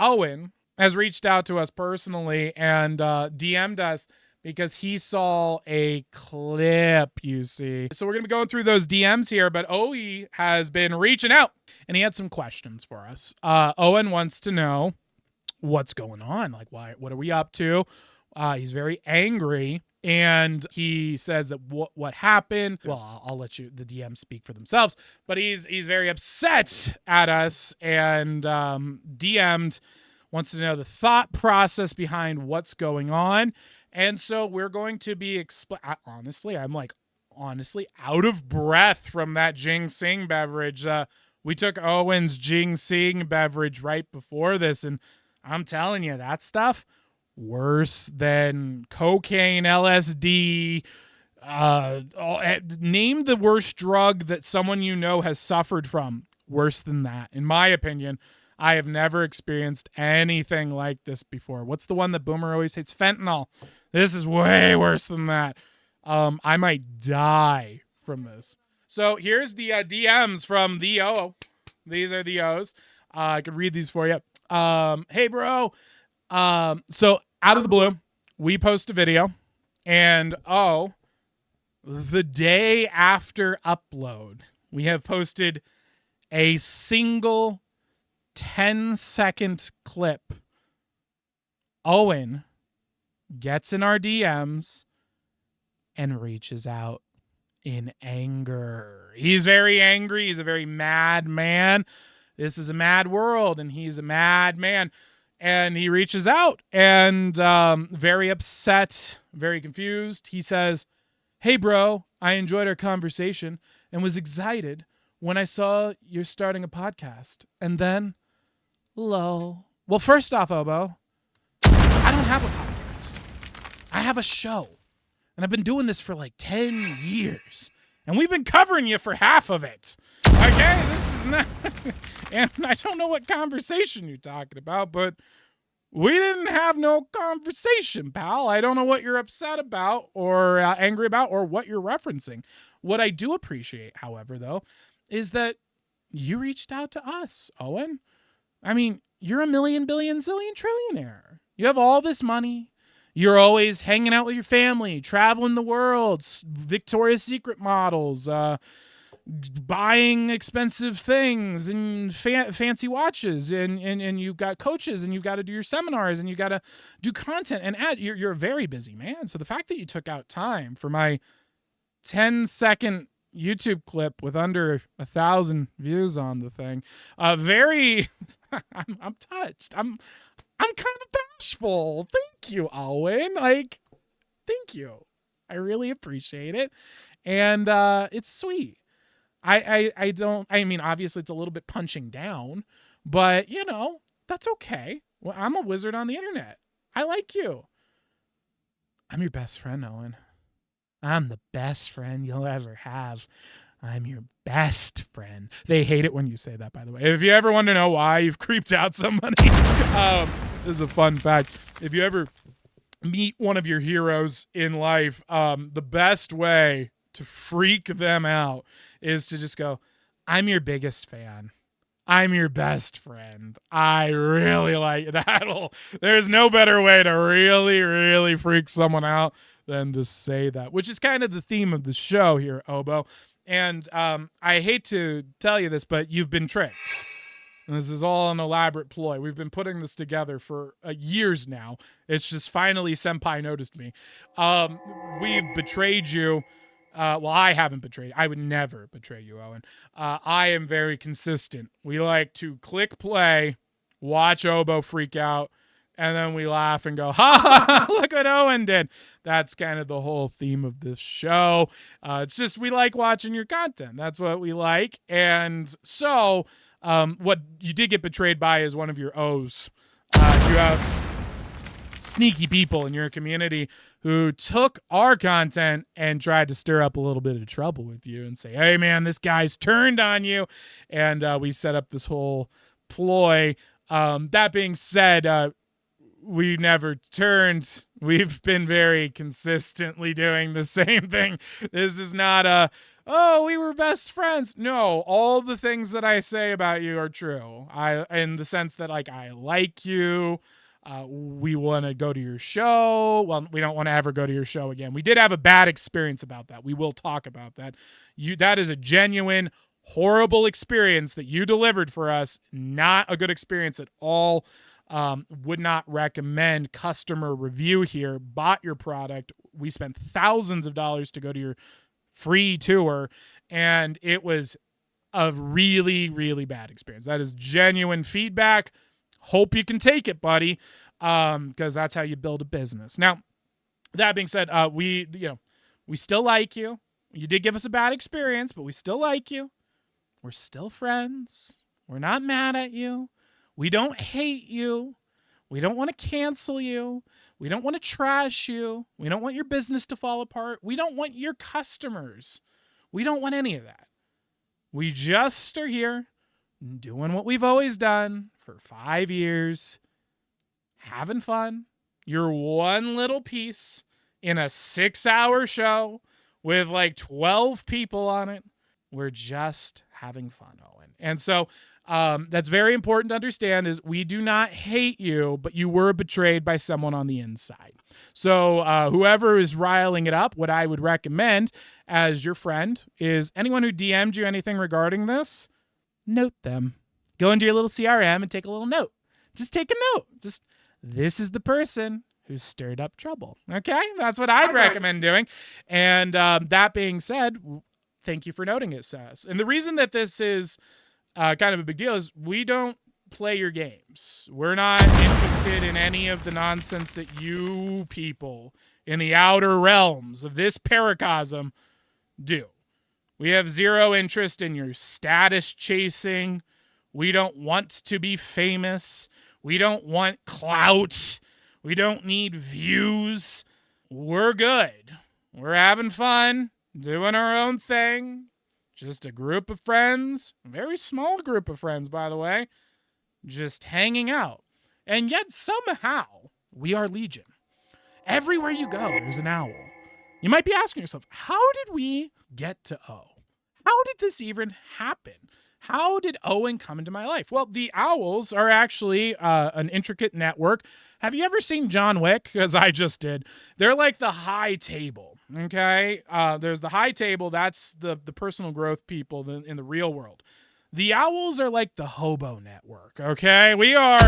Owen has reached out to us personally and DM'd us because he saw a clip, you see. So we're going to be going through those DMs here, but Owe has been reaching out, and he had some questions for us. Owen wants to know what's going on. Like, what are we up to? He's very angry, and he says that what happened. Well, I'll let the DMs speak for themselves, but he's very upset at us and DM'd, wants to know the thought process behind what's going on. And so we're going to be honestly out of breath from that ginseng beverage. We took Owen's ginseng beverage right before this, and I'm telling you, that stuff worse than cocaine, LSD. Name the worst drug that someone you know has suffered from. Worse than that, in my opinion. I have never experienced anything like this before. What's the one that Boomer always hates? Fentanyl. This is way worse than that. I might die from this. So here's the DMs from the O. These are the O's. I could read these for you. Hey, bro. So out of the blue, we post a video. And, the day after upload, we have posted a single 10-second clip. Owen gets in our DMs and reaches out in anger. He's very angry. He's a very mad man. This is a mad world, and he's a mad man. And he reaches out and very upset, very confused. He says, "Hey, bro, I enjoyed our conversation and was excited when I saw you're starting a podcast. And then, lol." Well, first off, Obo, I don't have a podcast. I have a show. And I've been doing this for like 10 years. And we've been covering you for half of it. Okay? This is not... And I don't know what conversation you're talking about, but we didn't have no conversation, pal. I don't know what you're upset about or angry about or what you're referencing. What I do appreciate, however, though, is that you reached out to us, Owen. I mean, you're a million, billion, zillion, trillionaire. You have all this money. You're always hanging out with your family, traveling the world, Victoria's Secret models, buying expensive things and fancy watches, and you've got coaches, and you've got to do your seminars, and you got to do content and add. You're a very busy man. So the fact that you took out time for my 10-second YouTube clip with under 1,000 views on the thing, I'm touched. I'm kind of bashful. Thank you, Owen. Thank you. I really appreciate it. And it's sweet. I mean, obviously it's a little bit punching down, but that's okay. Well, I'm a wizard on the internet. I like you. I'm your best friend, Owen. I'm the best friend you'll ever have. I'm your best friend. They hate it when you say that, by the way. If you ever want to know why you've creeped out somebody, this is a fun fact. If you ever meet one of your heroes in life, the best way to freak them out is to just go, "I'm your biggest fan. I'm your best friend." I really like that. There's no better way to really, really freak someone out than to say that, which is kind of the theme of the show here, Obo. And I hate to tell you this, but you've been tricked. And this is all an elaborate ploy. We've been putting this together for years now. It's just finally Senpai noticed me. We've betrayed you. Well, I haven't betrayed. I would never betray you, Owen. I am very consistent. We like to click play, watch Obo freak out, and then we laugh and go, "Ha ha, look what Owen did." That's kind of the whole theme of this show. It's just we like watching your content. That's what we like. And so what you did get betrayed by is one of your O's. You have sneaky people in your community who took our content and tried to stir up a little bit of trouble with you and say, "Hey, man, this guy's turned on you." And we set up this whole ploy. That being said, we never turned. We've been very consistently doing the same thing. This is not oh, we were best friends. No, all the things that I say about you are true. In the sense that like I like you. We want to go to your show. Well, we don't want to ever go to your show again. We did have a bad experience about that. We will talk about that. That is a genuine, horrible experience that you delivered for us. Not a good experience at all. Would not recommend customer review here. Bought your product. We spent thousands of dollars to go to your free tour, and it was a really, really bad experience. That is genuine feedback. Hope you can take it, buddy, because that's how you build a business. Now, that being said, we still like you. You did give us a bad experience, but we still like you. We're still friends. We're not mad at you. We don't hate you. We don't want to cancel you. We don't want to trash you. We don't want your business to fall apart. We don't want your customers. We don't want any of that. We just are here doing what we've always done for 5 years, having fun. You're one little piece in a 6-hour show with like 12 people on it. We're just having fun, Owen. And so that's very important to understand is we do not hate you, but you were betrayed by someone on the inside. So whoever is riling it up, what I would recommend as your friend is anyone who DM'd you anything regarding this, note them. Go into your little CRM and take a little note. Just take a note. This is the person who stirred up trouble. Okay? That's what I'd recommend doing. And that being said, thank you for noting it, Sass. And the reason that this is kind of a big deal is we don't play your games. We're not interested in any of the nonsense that you people in the outer realms of this paracosm do. We have zero interest in your status chasing. We don't want to be famous. We don't want clout. We don't need views. We're good. We're having fun, doing our own thing. Just a group of friends, a very small group of friends, by the way, just hanging out. And yet somehow we are legion. Everywhere you go, there's an owl. You might be asking yourself, how did we get to O? How did this even happen? How did Owen come into my life? Well, the owls are actually an intricate network. Have you ever seen John Wick? Because I just did. They're like the high table, okay? There's the high table. That's the personal growth people in the real world. The owls are like the hobo network, okay? We are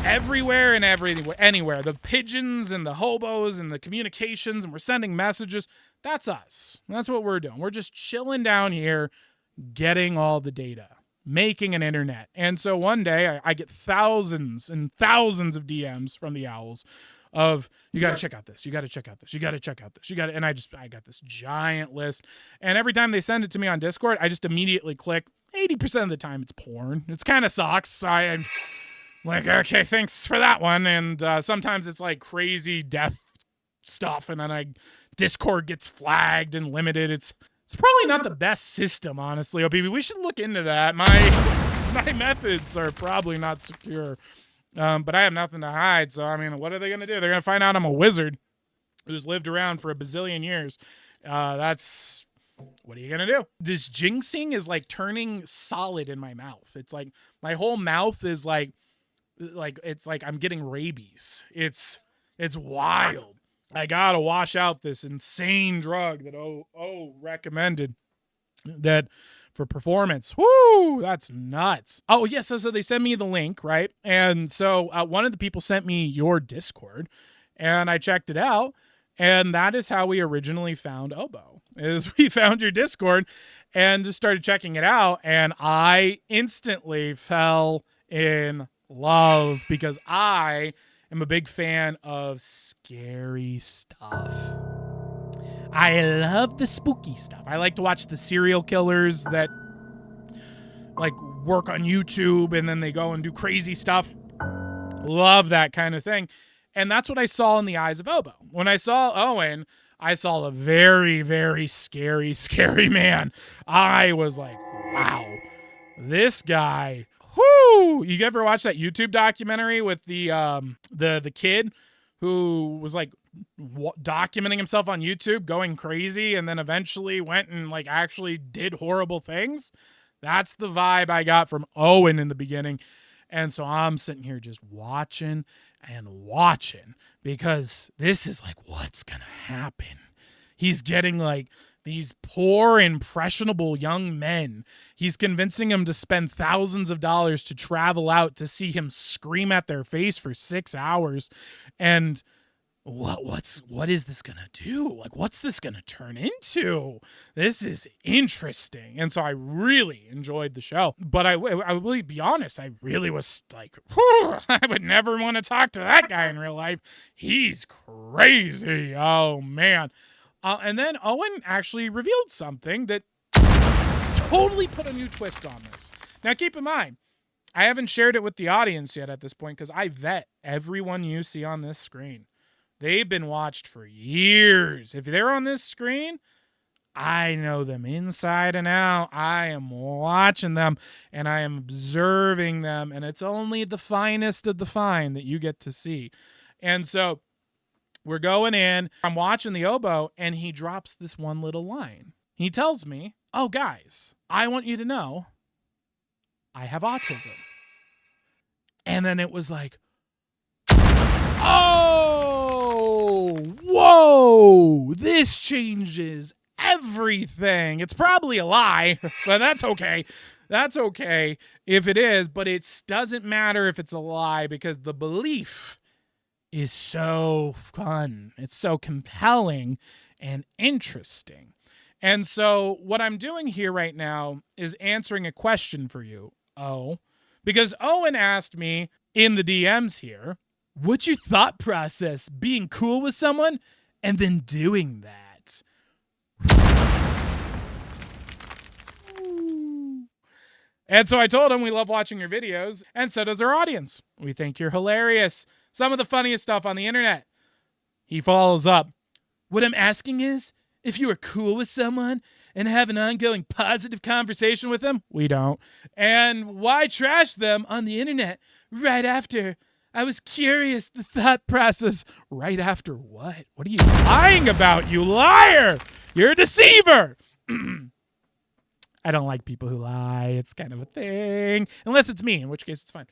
everywhere and anywhere. The pigeons and the hobos and the communications, and we're sending messages. That's us. That's what we're doing. We're just chilling down here, getting all the data, making an internet. And so one day I get thousands and thousands of DMs from the owls of, you got to check out this. You got to check out this. You got to check out this. And I got this giant list. And every time they send it to me on Discord, I just immediately click. 80% of the time it's porn. It's kind of sucks. I'm like, okay, thanks for that one. And sometimes it's like crazy death stuff. And then Discord gets flagged and limited. It's probably not the best system, honestly, OPB. We should look into that. My methods are probably not secure, but I have nothing to hide. So, I mean, what are they going to do? They're going to find out I'm a wizard who's lived around for a bazillion years. What are you going to do? This jinxing is like turning solid in my mouth. It's like my whole mouth is like it's like I'm getting rabies. It's wild. I gotta wash out this insane drug that recommended that for performance. Woo, that's nuts. Oh yes, so they sent me the link, right? And so one of the people sent me your Discord, and I checked it out, and that is how we originally found Oboe. Is we found your Discord and just started checking it out, and I instantly fell in love because I am a big fan of scary stuff. I love the spooky stuff. I like to watch the serial killers that like work on YouTube and then they go and do crazy stuff. Love that kind of thing. And that's what I saw in the eyes of Oboe. When I saw Owen, I saw a very, very scary, scary man. I was like, wow, this guy, woo! You ever watch that YouTube documentary with the kid who was like documenting himself on YouTube, going crazy, and then eventually went and like actually did horrible things? That's the vibe I got from Owen in the beginning. And so I'm sitting here just watching and watching, because this is like, what's going to happen? He's getting like these poor, impressionable young men. He's convincing them to spend thousands of dollars to travel out to see him scream at their face for 6 hours. And what is this gonna do? Like, what's this gonna turn into? This is interesting. And so I really enjoyed the show. But I will be honest, I really was like, I would never want to talk to that guy in real life. He's crazy. Oh man. And then Owen actually revealed something that totally put a new twist on this. Now keep in mind, I haven't shared it with the audience yet at this point, because I vet everyone you see on this screen. They've been watched for years. If they're on this screen, I know them inside and out. I am watching them and I am observing them, and it's only the finest of the fine that you get to see. And so we're going in, I'm watching the oboe, and he drops this one little line. He tells me, oh, guys, I want you to know I have autism. And then it was like, oh, whoa, this changes everything. It's probably a lie, but that's okay. That's okay if it is, but it doesn't matter if it's a lie, because the belief is so fun. It's so compelling and interesting. And so what I'm doing here right now is answering a question for you, because Owen asked me in the DMs here, what's your thought process being cool with someone and then doing that? And so I told him we love watching your videos, and so does our audience. We think you're hilarious. Some of the funniest stuff on the internet. He follows up, what I'm asking is, if you are cool with someone and have an ongoing positive conversation with them, we don't, and why trash them on the internet right after? I was curious, the thought process. Right after what? What are you lying about, you liar? You're a deceiver. I don't like people who lie. It's kind of a thing. Unless it's me, in which case it's fine.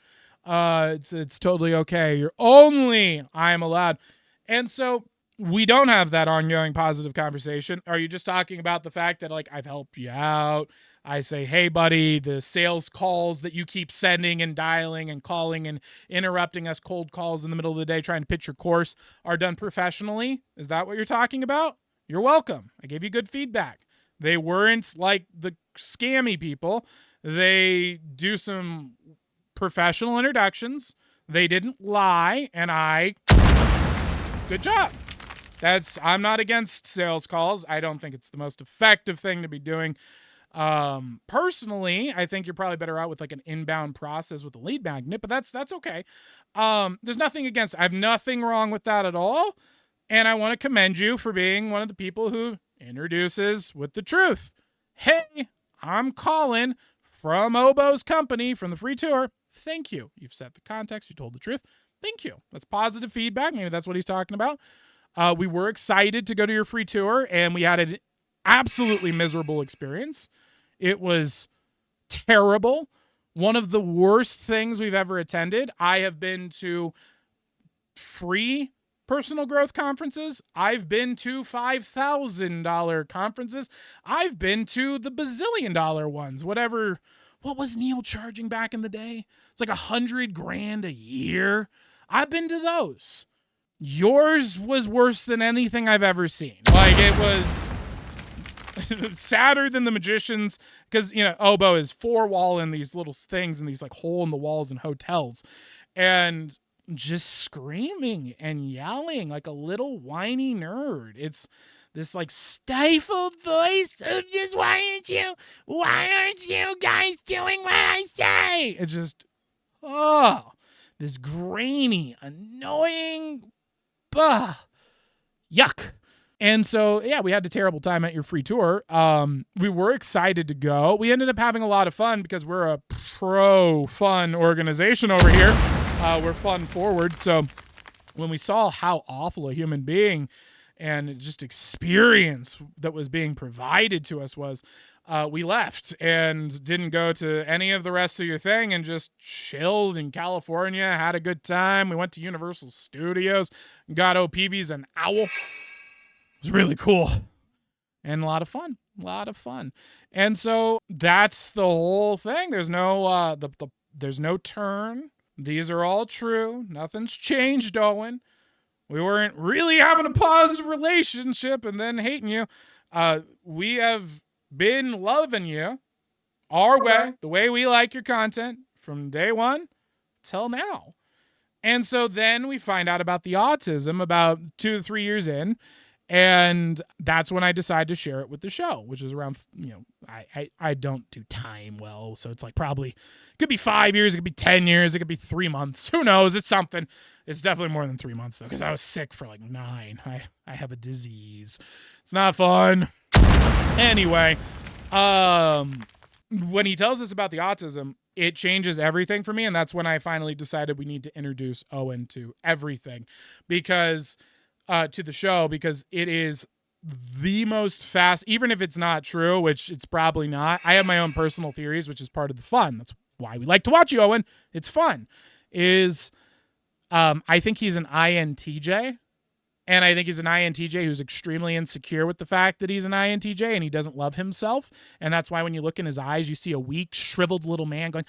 It's totally okay. I'm allowed. And so we don't have that ongoing positive conversation. Are you just talking about the fact that, like, I've helped you out? I say, hey, buddy, the sales calls that you keep sending and dialing and calling and interrupting us, cold calls in the middle of the day trying to pitch your course, are done professionally? Is that what you're talking about? You're welcome. I gave you good feedback. They weren't like the scammy people. They do some professional introductions. They didn't lie, and good job. I'm not against sales calls. I don't think it's the most effective thing to be doing. Personally, I think you're probably better out with like an inbound process with a lead magnet, but that's okay. There's nothing against, I have nothing wrong with that at all. And I want to commend you for being one of the people who introduces with the truth. Hey, I'm calling from Oboe's company, from the free tour. Thank you. You've set the context. You told the truth. Thank you. That's positive feedback. Maybe that's what he's talking about. We were excited to go to your free tour, and we had an absolutely miserable experience. It was terrible. One of the worst things we've ever attended. I have been to free personal growth conferences. I've been to $5,000 conferences. I've been to the bazillion-dollar ones. What was Neil charging back in the day? It's like $100,000 a year. I've been to those. Yours was worse than anything I've ever seen. Like, it was sadder than the magicians, because, oboe is 4-wall in these little things and these like hole in the walls in hotels, and just screaming and yelling like a little whiny nerd. It's this like stifled voice of just, why aren't you guys doing what I say? It's just, this grainy, annoying, yuck. And so, yeah, we had a terrible time at your free tour. We were excited to go. We ended up having a lot of fun because we're a pro fun organization over here. We're fun forward. So when we saw how awful a human being and just experience that was being provided to us was, we left and didn't go to any of the rest of your thing and just chilled in California, had a good time. We went to Universal Studios, got OPVs an owl. It was really cool and a lot of fun. And so that's the whole thing. There's no there's no turn. These are all true. Nothing's changed, Owen. We weren't really having a positive relationship and then hating you. We have been loving you our way, the way we like your content from day one till now. And so then we find out about the autism about 2 to 3 years in. And that's when I decided to share it with the show, which is around, I don't do time well. So it's like probably, it could be 5 years, it could be 10 years, it could be 3 months. Who knows? It's something. It's definitely more than 3 months, though, because I was sick for like 9. I have a disease. It's not fun. Anyway, when he tells us about the autism, it changes everything for me. And that's when I finally decided we need to introduce Owen to everything to the show, because it is the most fast, even if it's not true, which it's probably not. I have my own personal theories, which is part of the fun. That's why we like to watch you, Owen. It's fun. I think he's an INTJ, and I think he's an INTJ who's extremely insecure with the fact that he's an INTJ and he doesn't love himself. And that's why when you look in his eyes, you see a weak, shriveled little man going,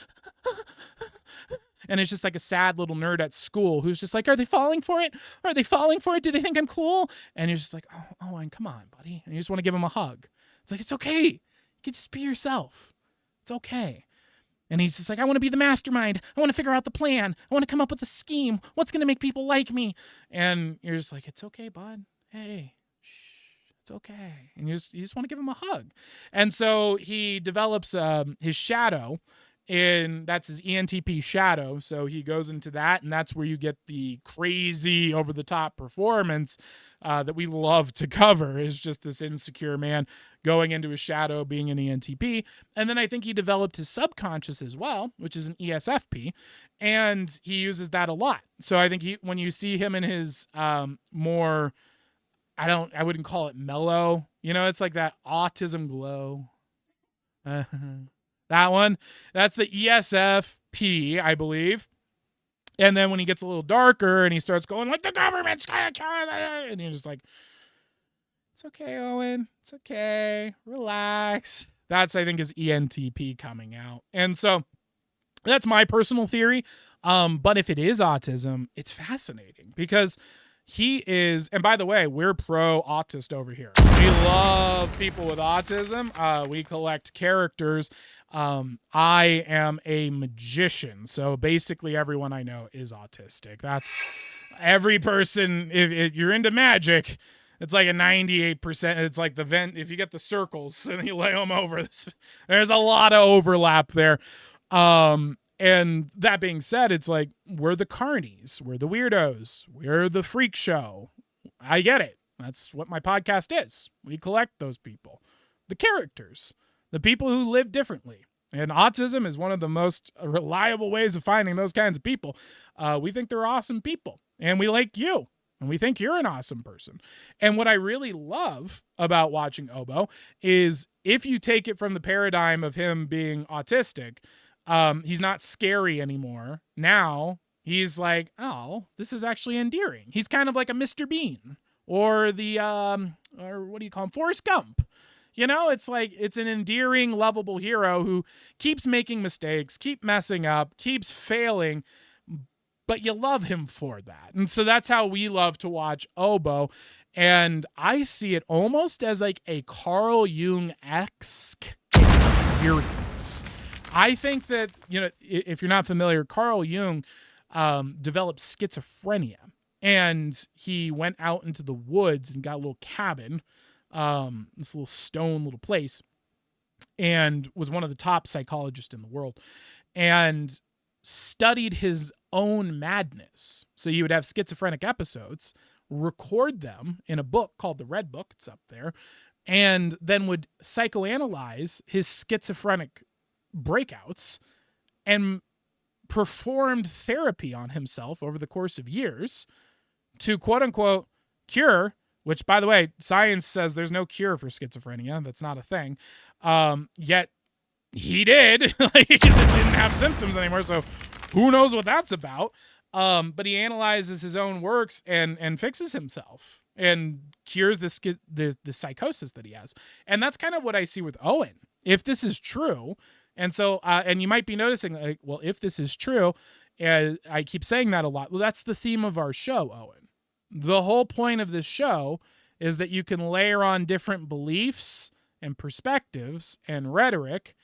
and it's just like a sad little nerd at school who's just like, are they falling for it? Are they falling for it? Do they think I'm cool? And you're just like, oh, Owen, come on, buddy. And you just want to give him a hug. It's like, it's okay. You can just be yourself. It's okay. And he's just like, I want to be the mastermind. I want to figure out the plan. I want to come up with a scheme. What's going to make people like me? And you're just like, it's okay, bud. Hey, it's okay. And you just want to give him a hug. And so he develops his shadow, and that's his ENTP shadow. So he goes into that, and that's where you get the crazy over-the-top performance that we love to cover, is just this insecure man going into his shadow, being an ENTP. And then I think he developed his subconscious as well, which is an ESFP, and he uses that a lot. So I think when you see him in his more, I wouldn't call it mellow, it's like that autism glow. That one, that's the ESFP, I believe. And then when he gets a little darker and he starts going like, the government's gonna kill me, and you're just like, it's okay, Owen. It's okay. Relax. That's, I think, is ENTP coming out. And so that's my personal theory. But if it is autism, it's fascinating because he is, and by the way, we're pro-autist over here. We love people with autism. We collect characters. I am a magician, so basically everyone I know is autistic. That's every person. If you're into magic, it's like a 98%. It's like the vent. If you get the circles and you lay them over, there's a lot of overlap there. And that being said, it's like, we're the carnies, we're the weirdos, we're the freak show. I get it. That's what my podcast is. We collect those people, the characters, the people who live differently. And autism is one of the most reliable ways of finding those kinds of people. We think they're awesome people, and we like you, and we think you're an awesome person. And what I really love about watching Obo is, if you take it from the paradigm of him being autistic, he's not scary anymore. Now he's like, oh, this is actually endearing. He's kind of like a Mr. Bean or the, or what do you call him? Forrest Gump. It's like, it's an endearing, lovable hero who keeps making mistakes, keep messing up, keeps failing, but you love him for that. And so that's how we love to watch Obo. And I see it almost as like a Carl Jung-esque experience. I think that, if you're not familiar, Carl Jung developed schizophrenia, and he went out into the woods and got a little cabin, this little stone little place, and was one of the top psychologists in the world, and studied his own madness. So you would have schizophrenic episodes record them in a book called the Red Book. It's up there. And then would psychoanalyze his schizophrenic breakouts and performed therapy on himself over the course of years to quote unquote cure, which by the way, science says there's no cure for schizophrenia. That's not a thing. Yet he did. Like, he didn't have symptoms anymore. So who knows what that's about? But he analyzes his own works and fixes himself and cures the psychosis that he has. And that's kind of what I see with Owen. If this is true, and so, and you might be noticing, like, well, if this is true, I keep saying that a lot. Well, that's the theme of our show, Owen. The whole point of this show is that you can layer on different beliefs and perspectives and rhetoric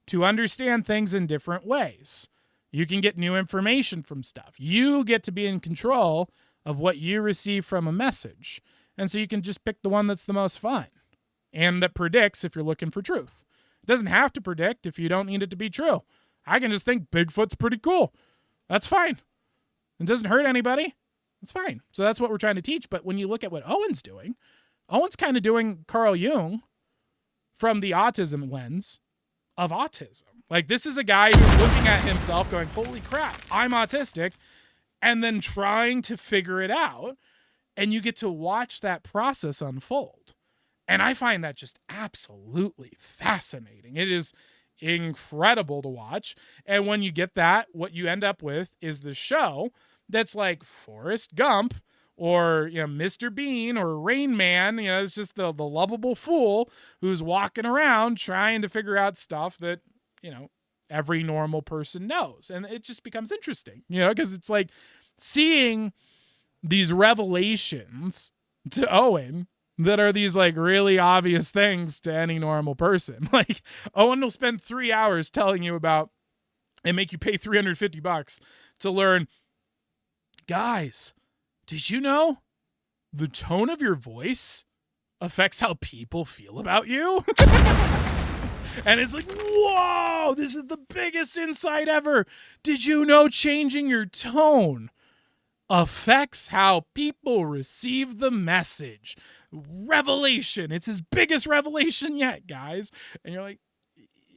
to understand things in different ways. You can get new information from stuff. You get to be in control of what you receive from a message. And so you can just pick the one that's the most fun and that predicts if you're looking for truth. It doesn't have to predict if you don't need it to be true. I can just think Bigfoot's pretty cool. That's fine. It doesn't hurt anybody. That's fine. So that's what we're trying to teach. But when you look at what Owen's doing, Owen's kind of doing Carl Jung from the autism lens of autism. Like, this is a guy who's looking at himself going, holy crap, I'm autistic, and then trying to figure it out. And you get to watch that process unfold. And I find that just absolutely fascinating. It is incredible to watch. And when you get that, what you end up with is the show that's like Forrest Gump or, you know, Mr. Bean or Rain Man. You know, it's just the lovable fool who's walking around trying to figure out stuff that, you know, every normal person knows. And it just becomes interesting, you know, because it's like seeing these revelations to Owen that are these like really obvious things to any normal person. Like, Owen will spend 3 hours telling you about and make you pay $350 to learn, guys, did you know the tone of your voice affects how people feel about you? And it's like, whoa, this is the biggest insight ever. Did you know changing your tone affects how people receive the message? Revelation. It's his biggest revelation yet, guys. And you're like,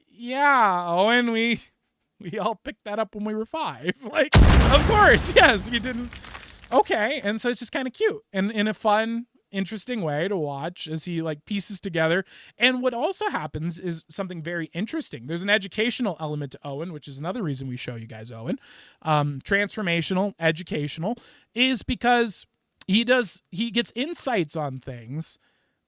yeah, Owen, we all picked that up when we were 5. Like, of course, yes, you didn't. Okay. And so it's just kind of cute and in a fun, interesting way to watch as he like pieces together. And what also happens is something very interesting. There's an educational element to Owen, which is another reason we show you guys Owen. Transformational, educational, is because he gets insights on things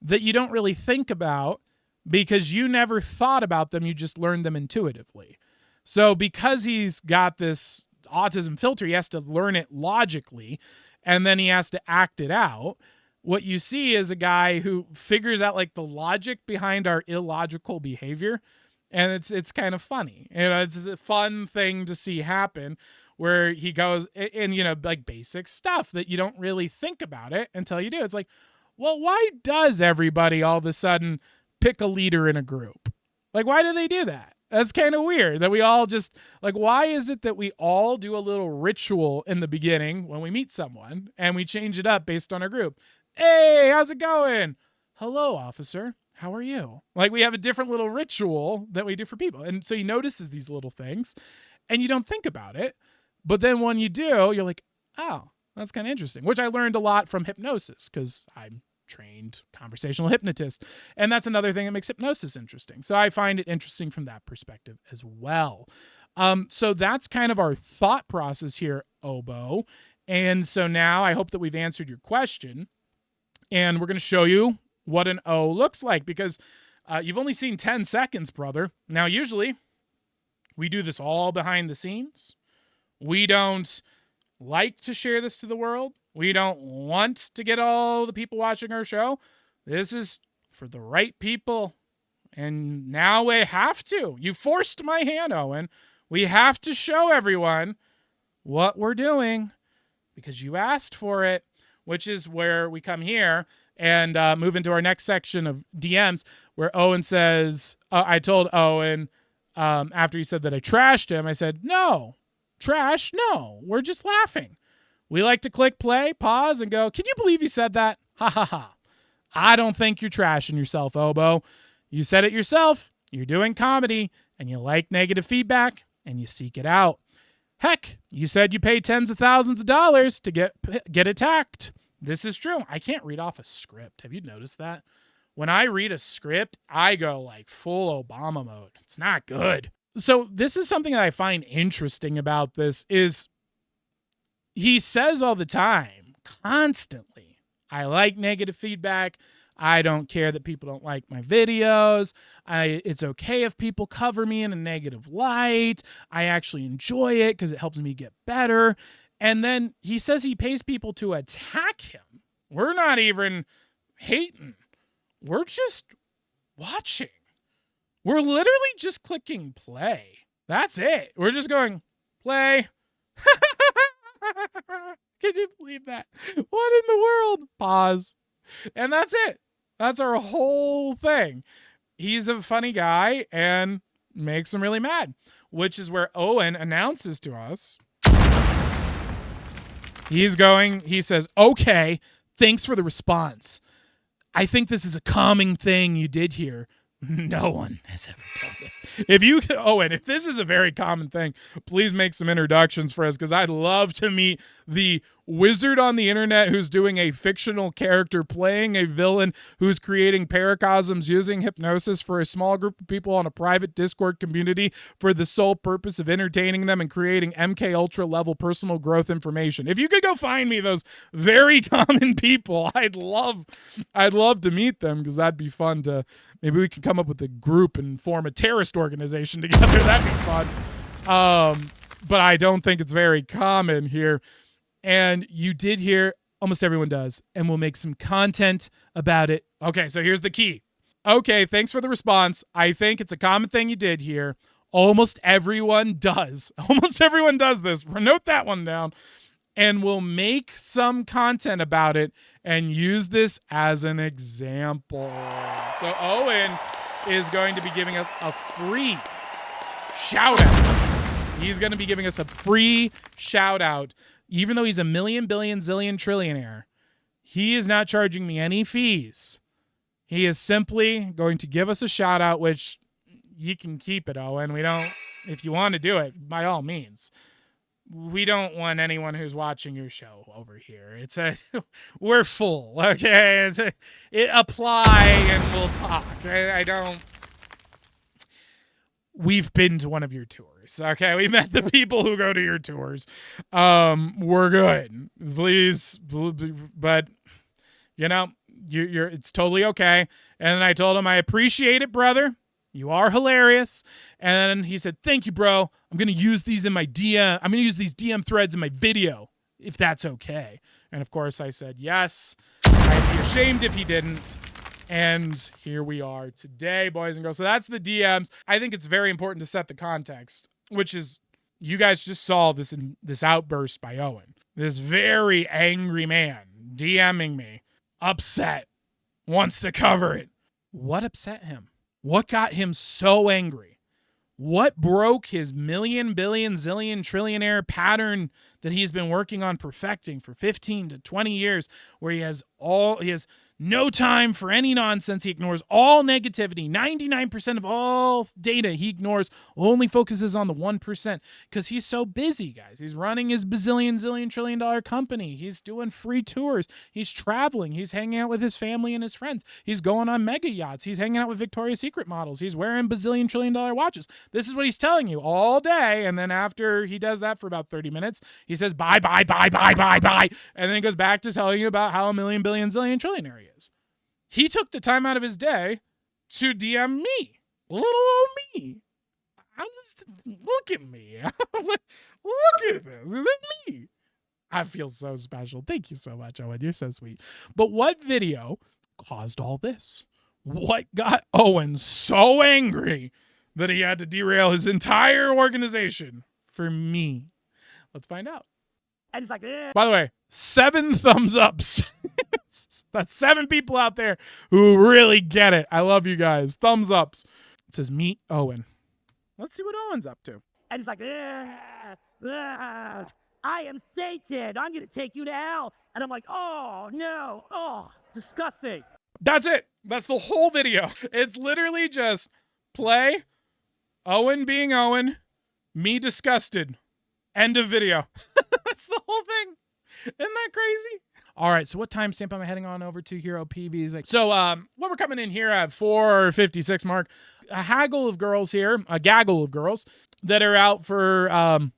that you don't really think about because you never thought about them. You just learned them intuitively. So because he's got this autism filter, he has to learn it logically, and then he has to act it out. What you see is a guy who figures out like the logic behind our illogical behavior. And it's kind of funny. You know, it's a fun thing to see happen where he goes in, you know, like basic stuff that you don't really think about it until you do. It's like, well, why does everybody all of a sudden pick a leader in a group? Like, why do they do that? That's kind of weird that we all just like, why is it that we all do a little ritual in the beginning when we meet someone and we change it up based on our group? Hey, how's it going? Hello, officer. How are you? Like, we have a different little ritual that we do for people. And so he notices these little things and you don't think about it. But then when you do, you're like, oh, that's kind of interesting, which I learned a lot from hypnosis because I'm trained conversational hypnotist. And that's another thing that makes hypnosis interesting. So I find it interesting from that perspective as well. So that's kind of our thought process here, Obo. And so now I hope that we've answered your question. And we're going to show you what an O looks like because you've only seen 10 seconds, brother. Now, usually we do this all behind the scenes. We don't like to share this to the world. We don't want to get all the people watching our show. This is for the right people. And now we have to. You forced my hand, Owen. We have to show everyone what we're doing because you asked for it, which is where we come here and move into our next section of DMs where Owen says, I told Owen after he said that I trashed him, I said, no, trash, no, we're just laughing. We like to click play, pause, and go, can you believe you said that? Ha ha ha. I don't think you're trashing yourself, Obo. You said it yourself. You're doing comedy, and you like negative feedback, and you seek it out. Heck, you said you pay tens of thousands of dollars to get attacked. This is true. I can't read off a script. Have you noticed that? When I read a script, I go like full Obama mode. It's not good. So this is something that I find interesting about this is he says all the time, constantly, I like negative feedback. I don't care that people don't like my videos. It's okay if people cover me in a negative light. I actually enjoy it because it helps me get better. And then he says he pays people to attack him. We're not even hating. We're just watching. We're literally just clicking play. That's it. We're just going, play. Could you believe that? What in the world? Pause. And that's it. That's our whole thing. He's a funny guy and makes him really mad, which is where Owen announces to us. He says, okay, thanks for the response. I think this is a common thing you did here. No one has ever done this. Owen, if this is a very common thing, please make some introductions for us, because I'd love to meet the wizard on the internet who's doing a fictional character playing a villain who's creating paracosms using hypnosis for a small group of people on a private Discord community for the sole purpose of entertaining them and creating MK Ultra level personal growth information. If you could go find me those very common people, I'd love to meet them, because that'd be fun to, maybe we can come up with a group and form a terrorist organization together. That'd be fun. But I don't think it's very common here. And you did hear, almost everyone does, and we'll make some content about it. Okay, so here's the key. Okay, thanks for the response. I think it's a common thing you did here. Almost everyone does. Almost everyone does this. Note that one down. And we'll make some content about it and use this as an example. So Owen is going to be giving us a free shout out. He's going to be giving us a free shout out. Even though he's a million, billion, zillion, trillionaire, he is not charging me any fees. He is simply going to give us a shout out, which you can keep it, Owen. We don't, if you want to do it, by all means. We don't want anyone who's watching your show over here. We're full, okay? Apply and we'll talk. We've been to one of your tours, okay? We met the people who go to your tours. We're good. Please, but, it's totally okay. And then I told him, I appreciate it, brother. You are hilarious. And he said, thank you, bro. I'm going to use these in my DM. I'm going to use these DM threads in my video, if that's okay. And of course I said, yes. I'd be ashamed if he didn't. And here we are today, boys and girls. So that's the DMs. I think it's very important to set the context, which is you guys just saw this outburst by Owen. This very angry man DMing me, upset, wants to cover it. What upset him? What got him so angry? What broke his million, billion, zillion, trillionaire pattern that he's been working on perfecting for 15 to 20 years, where he has no time for any nonsense. He ignores all negativity. 99% of all data he ignores, only focuses on the 1% because he's so busy, guys. He's running his bazillion, zillion, trillion dollar company. He's doing free tours. He's traveling. He's hanging out with his family and his friends. He's going on mega yachts. He's hanging out with Victoria's Secret models. He's wearing bazillion, trillion dollar watches. This is what he's telling you all day. And then after he does that for about 30 minutes, he says, bye, bye, bye, bye, bye, bye. And then he goes back to telling you about how a million, billion, zillion, trillionaire he is. He took the time out of his day to DM me. Little old me. Look at me. Look at this. This is me. I feel so special. Thank you so much, Owen. You're so sweet. But what video caused all this? What got Owen so angry that he had to derail his entire organization for me? Let's find out. And it's like, by the way, 7 thumbs ups. That's 7 people out there who really get it. I love you guys. Thumbs ups. It says, meet Owen. Let's see what Owen's up to. And it's like, I am Satan. I'm going to take you to hell. And I'm like, oh, no. Oh, disgusting. That's it. That's the whole video. It's literally just play, Owen being Owen, me disgusted. End of video. That's the whole thing. Isn't that crazy? All right, so what timestamp am I heading on over to Hero PVs? So what we're coming in here at 4:56 mark. A haggle of girls here, a gaggle of girls that are out for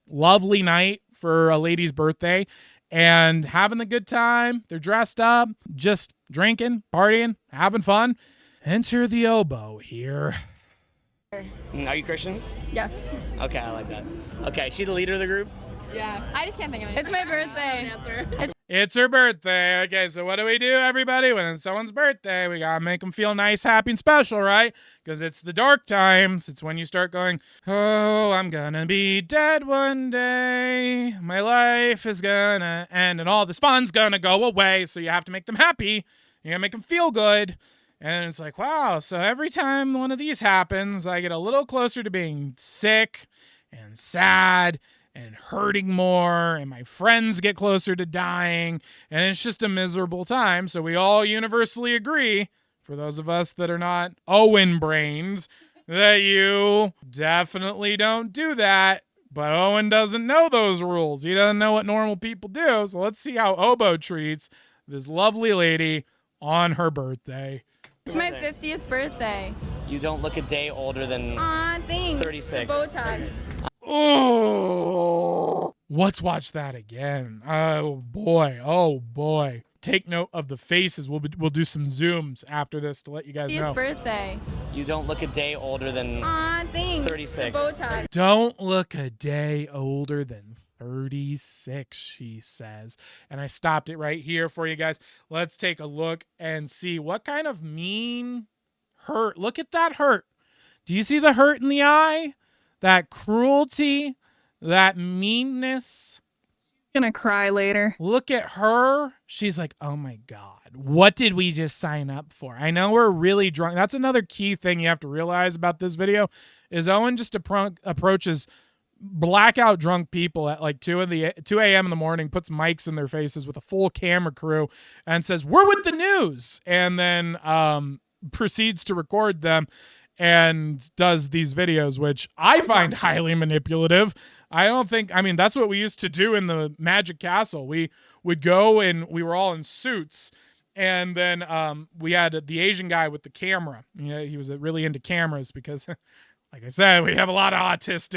lovely night for a lady's birthday and having a good time. They're dressed up, just drinking, partying, having fun. Enter the oboe here. Are you Christian? Yes. Okay, I like that. Okay, she the leader of the group? Yeah. I just can't think of it. It's my birthday. It's her birthday. Okay, so what do we do, everybody? When it's someone's birthday, we gotta make them feel nice, happy, and special, right? Because it's the dark times. It's when you start going, oh, I'm gonna be dead one day. My life is gonna end, and all this fun's gonna go away. So you have to make them happy. You gotta make them feel good. And it's like, wow, so every time one of these happens, I get a little closer to being sick and sad and hurting more, and my friends get closer to dying, and it's just a miserable time. So we all universally agree, for those of us that are not Owen brains, that you definitely don't do that. But Owen doesn't know those rules. He doesn't know what normal people do. So let's see how Oboe treats this lovely lady on her birthday. It's my 50th birthday. You don't look a day older than Aw, thanks. 36. Botox. Oh, let's watch that again. Oh boy. Take note of the faces. We'll do some zooms after this to let you guys know. Birthday. You don't look a day older than Aw, thanks. 36. Botox. Don't look a day older than 36, she says. And I stopped it right here for you guys. Let's take a look and see what kind of mean hurt. Look at that hurt. Do you see the hurt in the eye? That cruelty, that meanness. Gonna cry later. Look at her. She's like, oh my God, what did we just sign up for? I know we're really drunk. That's another key thing you have to realize about this video is Owen just approaches blackout drunk people at like 2 a.m. in the morning, puts mics in their faces with a full camera crew and says, we're with the news. And then proceeds to record them and does these videos, which I find highly manipulative. I mean, that's what we used to do in the Magic Castle. We would go and we were all in suits. And then we had the Asian guy with the camera. He was really into cameras because like I said, we have a lot of autists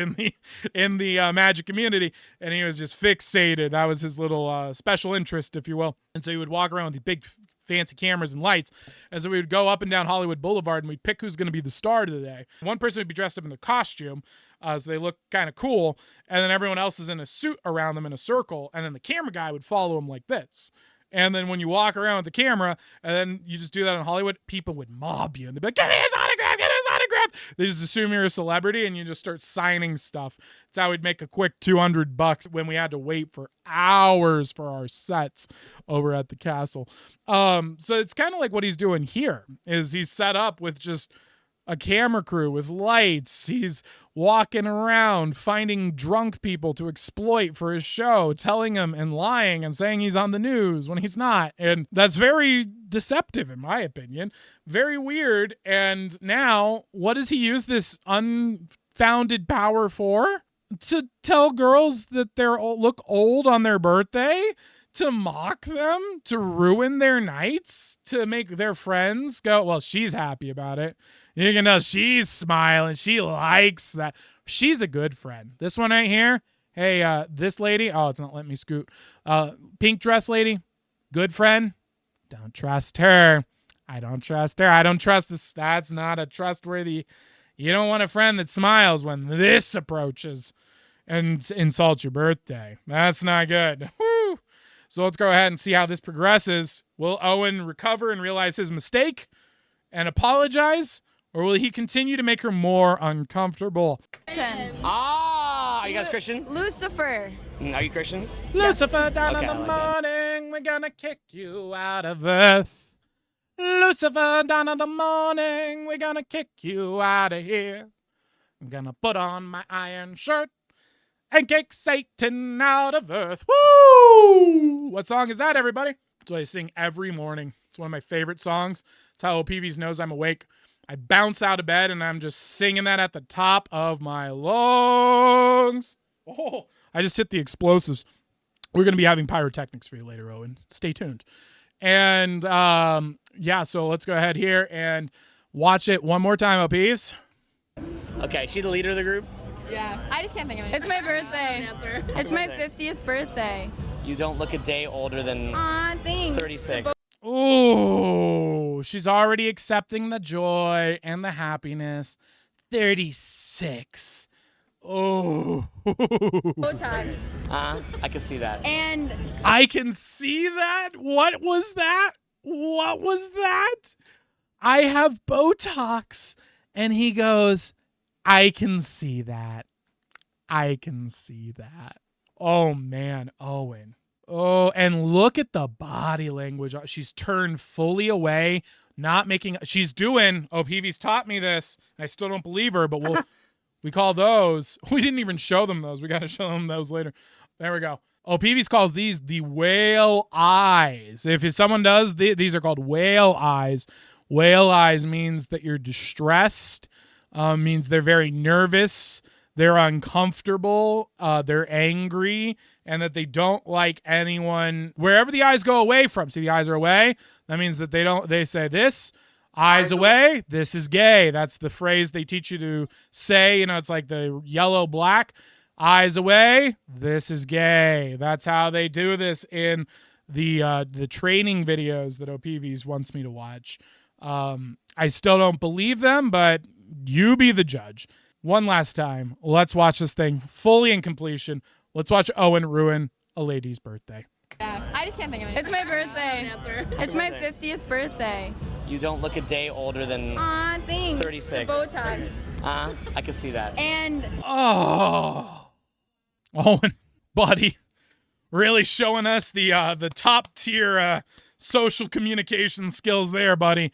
in the magic community, and he was just fixated. That was his little special interest, if you will. And so he would walk around with these big fancy cameras and lights. And so we would go up and down Hollywood Boulevard and we'd pick who's going to be the star of the day. One person would be dressed up in their costume, so they look kind of cool. And then everyone else is in a suit around them in a circle. And then the camera guy would follow them like this. And then when you walk around with the camera and then you just do that in Hollywood, people would mob you and they'd be like, get me his autograph, get his autograph. They just assume you're a celebrity and you just start signing stuff. It's how we'd make a quick $200 when we had to wait for hours for our sets over at the castle. So it's kind of like what he's doing here is he's set up with just a camera crew with lights. He's walking around finding drunk people to exploit for his show, telling them and lying and saying he's on the news when he's not. And that's very deceptive, in my opinion. Very weird. And now, what does he use this unfounded power for? To tell girls that they look old on their birthday? To mock them? To ruin their nights? To make their friends go, well, she's happy about it. You can know she's smiling. She likes that. She's a good friend. This one right here. Hey, this lady. Oh, it's not letting me scoot. Pink dress lady. Good friend. Don't trust her. I don't trust her. I don't trust this. That's not a trustworthy. You don't want a friend that smiles when this approaches and insults your birthday. That's not good. Woo. So let's go ahead and see how this progresses. Will Owen recover and realize his mistake and apologize? Or will he continue to make her more uncomfortable? 10. Are you guys Christian? Lucifer. Are you Christian? Lucifer, down Okay, in I the like that. morning, we're gonna kick you out of earth. Lucifer, down in the morning, we're gonna kick you out of here. I'm gonna put on my iron shirt and kick Satan out of earth. Woo! What song is that, everybody? It's what I sing every morning. It's one of my favorite songs. It's how OPVs knows I'm awake. I bounce out of bed and I'm just singing that at the top of my lungs. Oh, I just hit the explosives. We're going to be having pyrotechnics for you later, Owen. Stay tuned. And yeah, so let's go ahead here and watch it one more time, OPs. Okay, she the leader of the group? Yeah. I just can't think of it. It's my birthday. It's my 50th birthday. You don't look a day older than Aw, thanks. 36. Ooh, she's already accepting the joy and the happiness. 36. Oh. Botox. I can see that. And I can see that. What was that? What was that? I have Botox. And he goes, I can see that. I can see that. Oh, man, Owen. Oh, and look at the body language. She's turned fully away, not making. She's doing. Oh, Peavy's taught me this. I still don't believe her, but we call those. We didn't even show them those. We got to show them those later. There we go. Oh, Peavy's calls these the whale eyes. If someone does, these are called whale eyes. Whale eyes means that you're distressed. Means they're very nervous. They're uncomfortable, they're angry, and that they don't like anyone. Wherever the eyes go away from, see the eyes are away, that means that they say this, eyes away, this is gay. That's the phrase they teach you to say. It's like the yellow, black, eyes away, this is gay. That's how they do this in the training videos that OPVs wants me to watch. I still don't believe them, but you be the judge. One last time, let's watch this thing fully in completion. Let's watch Owen ruin a lady's birthday. yeah, I just can't think of it. It's my birthday. It's my 50th birthday. You don't look a day older than Aw, thanks. 36. Botox. I can see that. And Oh, Owen, buddy, really showing us the top tier social communication skills there, buddy.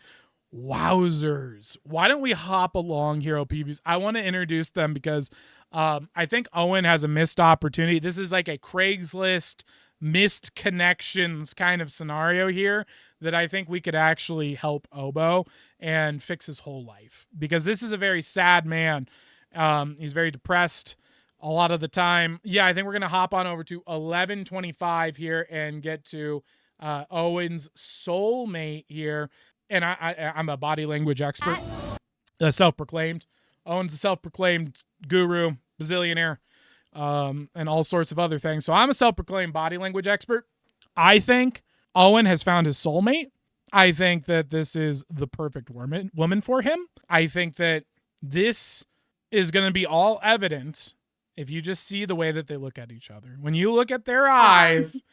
Wowzers. Why don't we hop along here, OPVs? I want to introduce them because I think Owen has a missed opportunity. This is like a Craigslist missed connections kind of scenario here that I think we could actually help Obo and fix his whole life, because this is a very sad man. He's very depressed a lot of the time. Yeah, I think we're going to hop on over to 1125 here and get to Owen's soulmate here. And I'm a body language expert, self-proclaimed. Owen's a self-proclaimed guru, bazillionaire, and all sorts of other things. So I'm a self-proclaimed body language expert. I think Owen has found his soulmate. I think that this is the perfect woman for him. I think that this is going to be all evident if you just see the way that they look at each other. When you look at their eyes,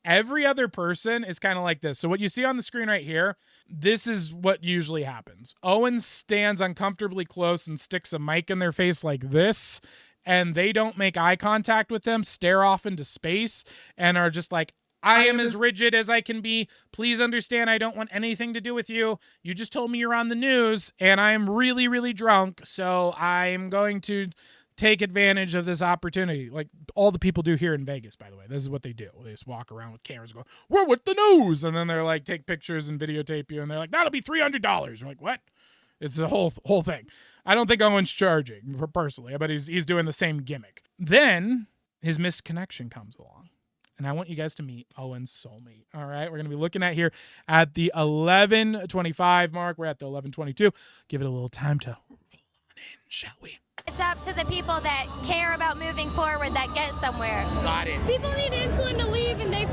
every other person is kind of like this. So what you see on the screen right here, this is what usually happens. Owen stands uncomfortably close and sticks a mic in their face like this, and they don't make eye contact with them, stare off into space, and are just like, I am as rigid as I can be. Please understand, I don't want anything to do with you. You just told me you're on the news, and I'm really, really drunk, so I'm going to take advantage of this opportunity. Like all the people do here in Vegas, by the way. This is what they do. They just walk around with cameras and go, we're with the news. And then they're like, take pictures and videotape you. And they're like, that'll be $300. You're like, what? It's the whole thing. I don't think Owen's charging personally, but he's doing the same gimmick. Then his missed connection comes along. And I want you guys to meet Owen's soulmate. All right. We're going to be looking at here at the 11:25 mark. We're at the 11:22. Give it a little time to roll on in, shall we? It's up to the people that care about moving forward that get somewhere. Got it. people need insulin to leave and they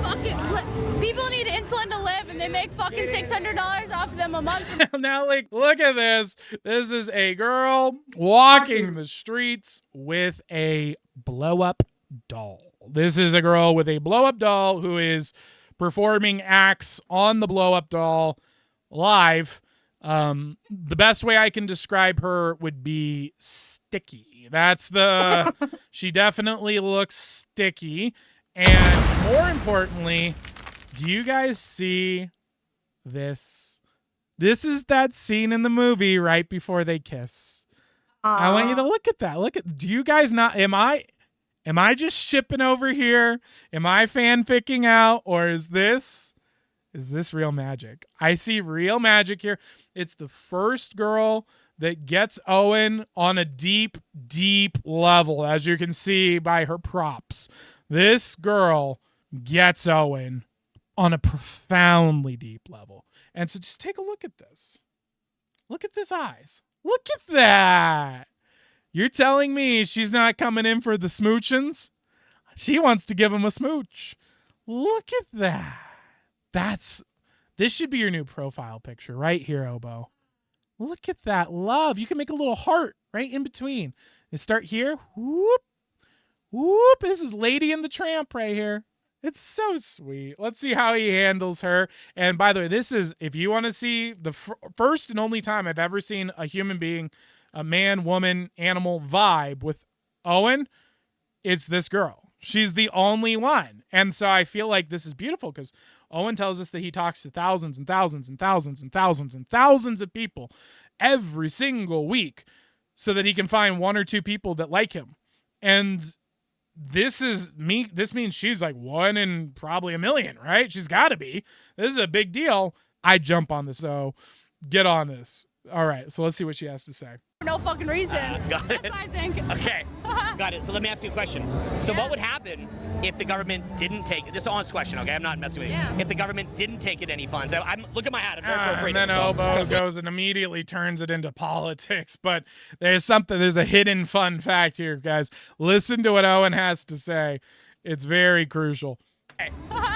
people need insulin to live and they make fucking $600 off them a month. Now, like, look at this. This is a girl walking the streets with a blow-up doll. This is a girl with a blow-up doll who is performing acts on the blow-up doll live. The best way I can describe her would be sticky. She definitely looks sticky. And more importantly, do you guys see this? This is that scene in the movie right before they kiss. I want you to look at that. Do you guys not, am I Am I just shipping over here? Am I fanficking out? Or is this real magic? I see real magic here. It's the first girl that gets Owen on a deep, deep level, as you can see by her props. This girl gets Owen on a profoundly deep level. And so just take a look at this. Look at this eyes. Look at that. You're telling me she's not coming in for the smoochins? She wants to give him a smooch. Look at that. This should be your new profile picture right here, Obo. Look at that love. You can make a little heart right in between. And start here. Whoop. Whoop. This is Lady and the Tramp right here. It's so sweet. Let's see how he handles her. And by the way, this is, if you want to see the first and only time I've ever seen a human being, a man, woman, animal vibe with Owen, it's this girl. She's the only one. And so I feel like this is beautiful because Owen tells us that he talks to thousands and thousands and thousands and thousands and thousands of people every single week so that he can find one or two people that like him. And this means she's like one in probably a million, right? She's got to be. This is a big deal. I jump on this, so get on this. All right, so let's see what she has to say. For no fucking reason. Got it. That's what I think. Okay, got it. So let me ask you a question. So what would happen if the government didn't take it? This is an honest question, okay? I'm not messing with you. Yeah. If the government didn't take it any funds, look at my hat. I'm very And pro-freedom. then so Obo trust me. goes and immediately turns it into politics. But there's a hidden fun fact here, guys. Listen to what Owen has to say. It's very crucial. Okay,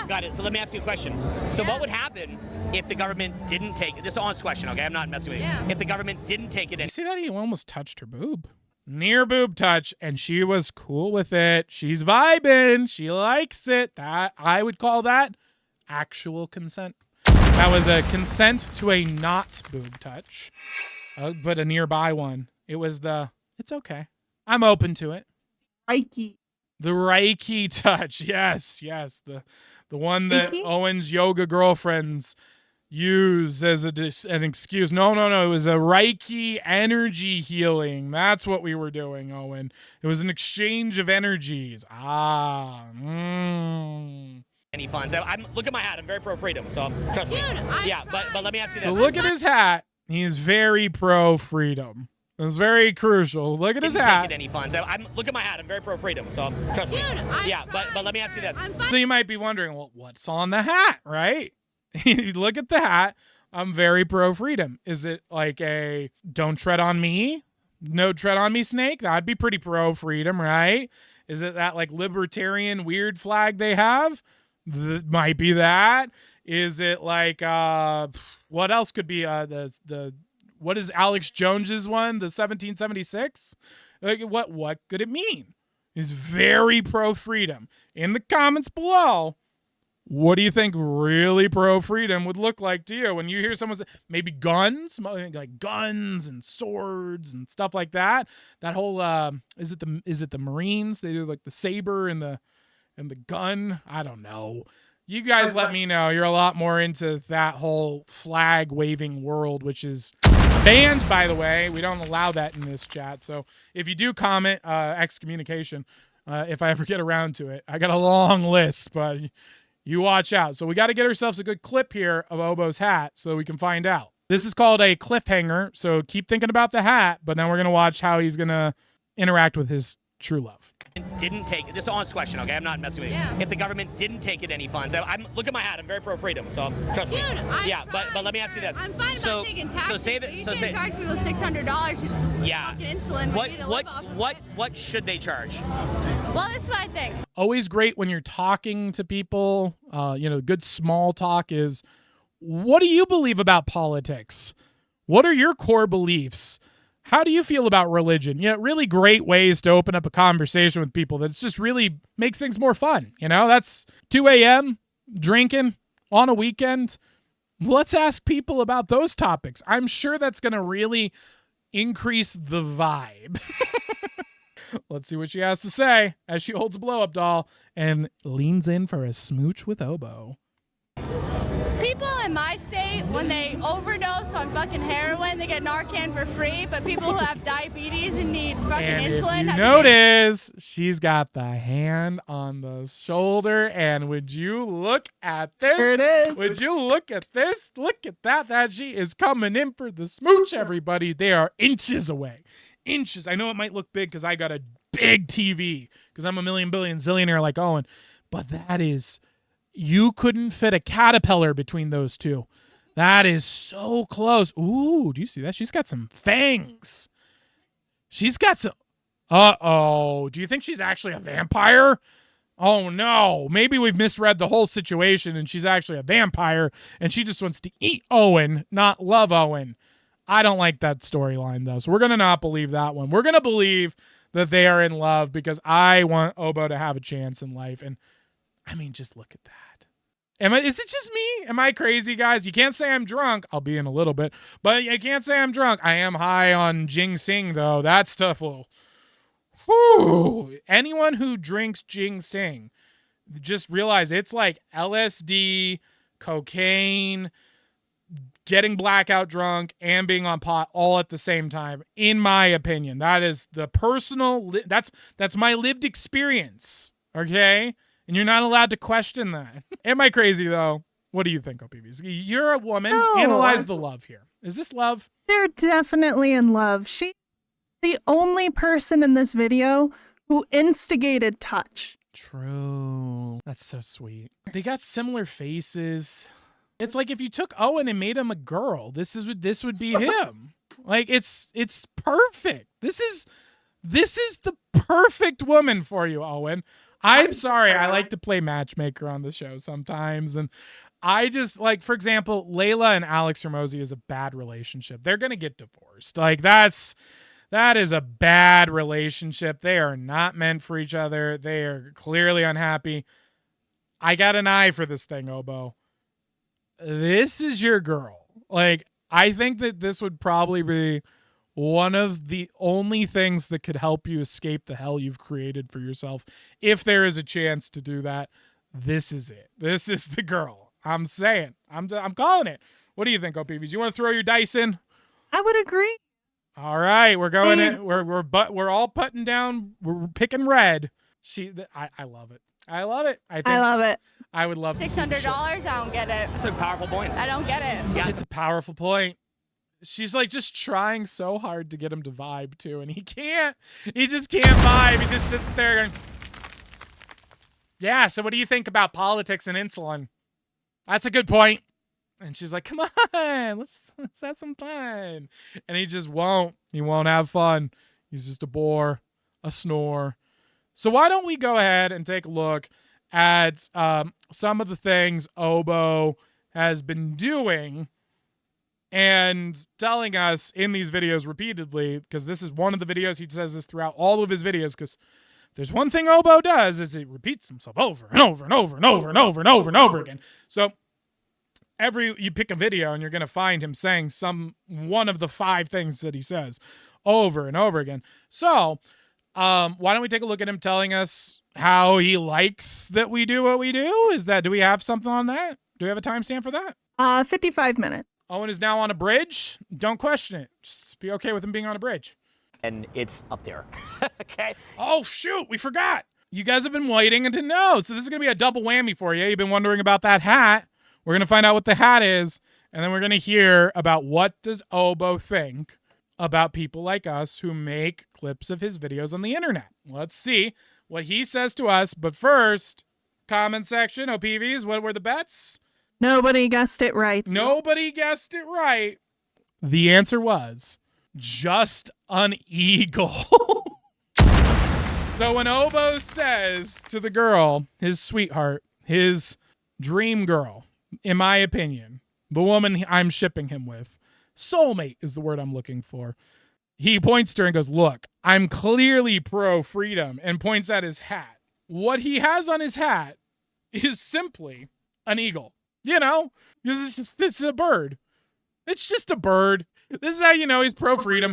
got it. So let me ask you a question. So what would happen if the government didn't take it? This is an honest question, okay? I'm not messing with you. Yeah. If the government didn't take it You any see that? He almost touched her boob. Near boob touch, and she was cool with it. She's vibing. She likes it. That I would call that actual consent. That was a consent to a not boob touch, but a nearby one. It was it's okay. I'm open to it. Reiki. The Reiki touch. Yes. The one that Reiki? Owen's yoga girlfriends use as an excuse. No. It was a Reiki energy healing. That's what we were doing, Owen. It was an exchange of energies. funds, look at my hat. I'm very pro-freedom, so trust me. Yeah, but let me ask you this. So look at his hat. He's very pro-freedom. That's very crucial. Look at his Didn't hat. take it any funds. Look at my hat. I'm very pro-freedom, so trust me. Yeah, but let me ask you this. So you might be wondering, well, what's on the hat, right? You look at the hat. I'm very pro-freedom. Is it like a don't tread on me? No tread on me snake? That'd be pretty pro-freedom, right? Is it that like libertarian weird flag they have? Might be that. Is it like what else could be what is Alex Jones's one? The 1776? Like what could it mean? He's very pro-freedom. In the comments below, what do you think really pro-freedom would look like to you? When you hear someone say maybe guns, like guns and swords and stuff like that. That whole is it the Marines? They do like the saber and the gun. I don't know. You guys let me know. You're a lot more into that whole flag waving world, which is banned, by the way. We don't allow that in this chat. So if you do comment, excommunication, if I ever get around to it. I got a long list, but you watch out. So we got to get ourselves a good clip here of Obo's hat so we can find out. This is called a cliffhanger. So keep thinking about the hat, but then we're going to watch how he's going to interact with his true love. Didn't take it. This is an honest question, okay? I'm not messing with you. Yeah. If the government didn't take it any funds, look at my hat. I'm very pro-freedom, so trust me. Yeah, but let me ask you this. I'm fine about taking taxes. So say that. You So can't say. charge people $600. Yeah. Fucking insulin. We need to live off of it. What should they charge? Well, this is my thing. Always great when you're talking to people. Good small talk is, what do you believe about politics? What are your core beliefs? How do you feel about religion? Really great ways to open up a conversation with people that just really makes things more fun. That's 2 a.m. drinking on a weekend. Let's ask people about those topics. I'm sure that's going to really increase the vibe. Let's see what she has to say as she holds a blow-up doll and leans in for a smooch with Obo. People in my state, when they overdose on fucking heroin, they get Narcan for free, but people who have diabetes and need fucking And insulin. if you have to notice, she's got the hand on the shoulder. And would you look at this? There it is. Would you look at this? Look at that. That she is coming in for the smooch, everybody. They are inches away. Inches. I know it might look big because I got a big TV because I'm a million billion zillionaire like Owen. But that is, you couldn't fit a caterpillar between those two. That is so close. Ooh, do you see that? She's got some fangs. She's got some. Uh-oh. Do you think she's actually a vampire? Oh, no. Maybe we've misread the whole situation and she's actually a vampire and she just wants to eat Owen, not love Owen. I don't like that storyline, though. So we're going to not believe that one. We're going to believe that they are in love because I want Obo to have a chance in life. And, I mean, just look at that. Is it just me? Am I crazy, guys? You can't say I'm drunk. I'll be in a little bit. But you can't say I'm drunk. I am high on ginseng, though. That stuff will... Whew. Anyone who drinks ginseng, just realize it's like LSD, cocaine, getting blackout drunk, and being on pot all at the same time, in my opinion. That is the personal... That's my lived experience, okay? And you're not allowed to question that. Am I crazy, though? What do you think, OPVs? You're a woman. No. Analyze the love here. Is this love? They're definitely in love. She's the only person in this video who instigated touch. True. That's so sweet. They got similar faces. It's like if you took Owen and made him a girl, this would be him. Like it's perfect. This is the perfect woman for you, Owen. I'm sorry. I like to play matchmaker on the show sometimes. And I just like, for example, Layla and Alex Hormozy is a bad relationship. They're going to get divorced. Like that is a bad relationship. They are not meant for each other. They are clearly unhappy. I got an eye for this thing, Obo. This is your girl. Like, I think that this would probably be one of the only things that could help you escape the hell you've created for yourself. If there is a chance to do that, this is it. This is the girl. I'm saying. I'm calling it. What do you think, OPV? Do you want to throw your dice in? I would agree. All right, we're going in. We're all putting down. We're picking red. I love it. I love it. I love it. I would love $600. I don't get it. That's a powerful point. I don't get it. Yeah. It's a powerful point. She's like just trying so hard to get him to vibe too, and he can't. He just can't vibe. He just sits there going, yeah, so what do you think about politics and insulin? That's a good point. And she's like, come on, let's have some fun. And he just won't. He won't have fun. He's just a bore, a snore. So why don't we go ahead and take a look at some of the things Obo has been doing and telling us in these videos repeatedly, because this is one of the videos. He says this throughout all of his videos, because there's one thing Obo does is he repeats himself over and over and over and over and over and over and over again. So you pick a video and you're going to find him saying one of the 5 things that he says over and over again. So why don't we take a look at him telling us how he likes that we do what we do? Do we have something on that? Do we have a timestamp for that? 55 minutes. Owen is now on a bridge. Don't question it. Just be okay with him being on a bridge. And it's up there. Okay. Oh, shoot. We forgot. You guys have been waiting to know. So this is going to be a double whammy for you. You've been wondering about that hat. We're going to find out what the hat is. And then we're going to hear about what does Obo think about people like us who make clips of his videos on the internet. Let's see what he says to us. But first, comment section. OPVs, what were the bets? Nobody guessed it right. Nobody guessed it right. The answer was just an eagle. So when Obo says to the girl, his sweetheart, his dream girl, in my opinion, the woman I'm shipping him with, soulmate is the word I'm looking for. He points to her and goes, look, I'm clearly pro-freedom, and points at his hat. What he has on his hat is simply an eagle. You know, it's a bird. It's just a bird. This is how you know he's pro-freedom.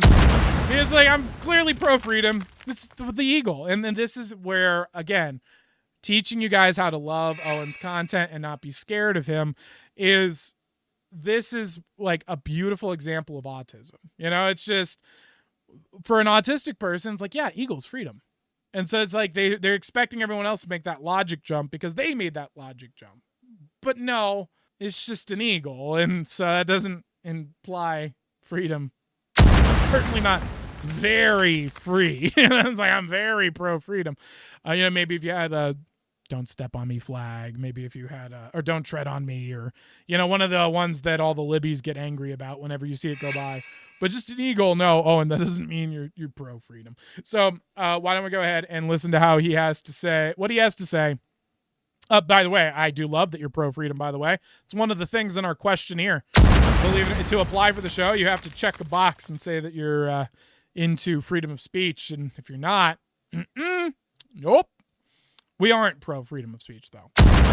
He's like, I'm clearly pro-freedom. It's the eagle. And then this is where, again, teaching you guys how to love Owen's content and not be scared of him is this is like a beautiful example of autism. You know, it's just for an autistic person, it's like, yeah, eagles freedom. And so it's like they're expecting everyone else to make that logic jump because they made that logic jump. But no, it's just an eagle. And so that doesn't imply freedom. Certainly not very free. It's like, I'm very pro freedom. You know, maybe if you had a don't step on me flag, maybe if you had or don't tread on me, or, you know, one of the ones that all the libbies get angry about whenever you see it go by. But just an eagle, no. Oh, and that doesn't mean you're pro freedom. So why don't we go ahead and listen to how he has to say, what he has to say. By the way, I do love that you're pro freedom, by the way. It's one of the things in our questionnaire. Believe it, to apply for the show, you have to check a box and say that you're into freedom of speech. And if you're not, nope. We aren't pro freedom of speech, though.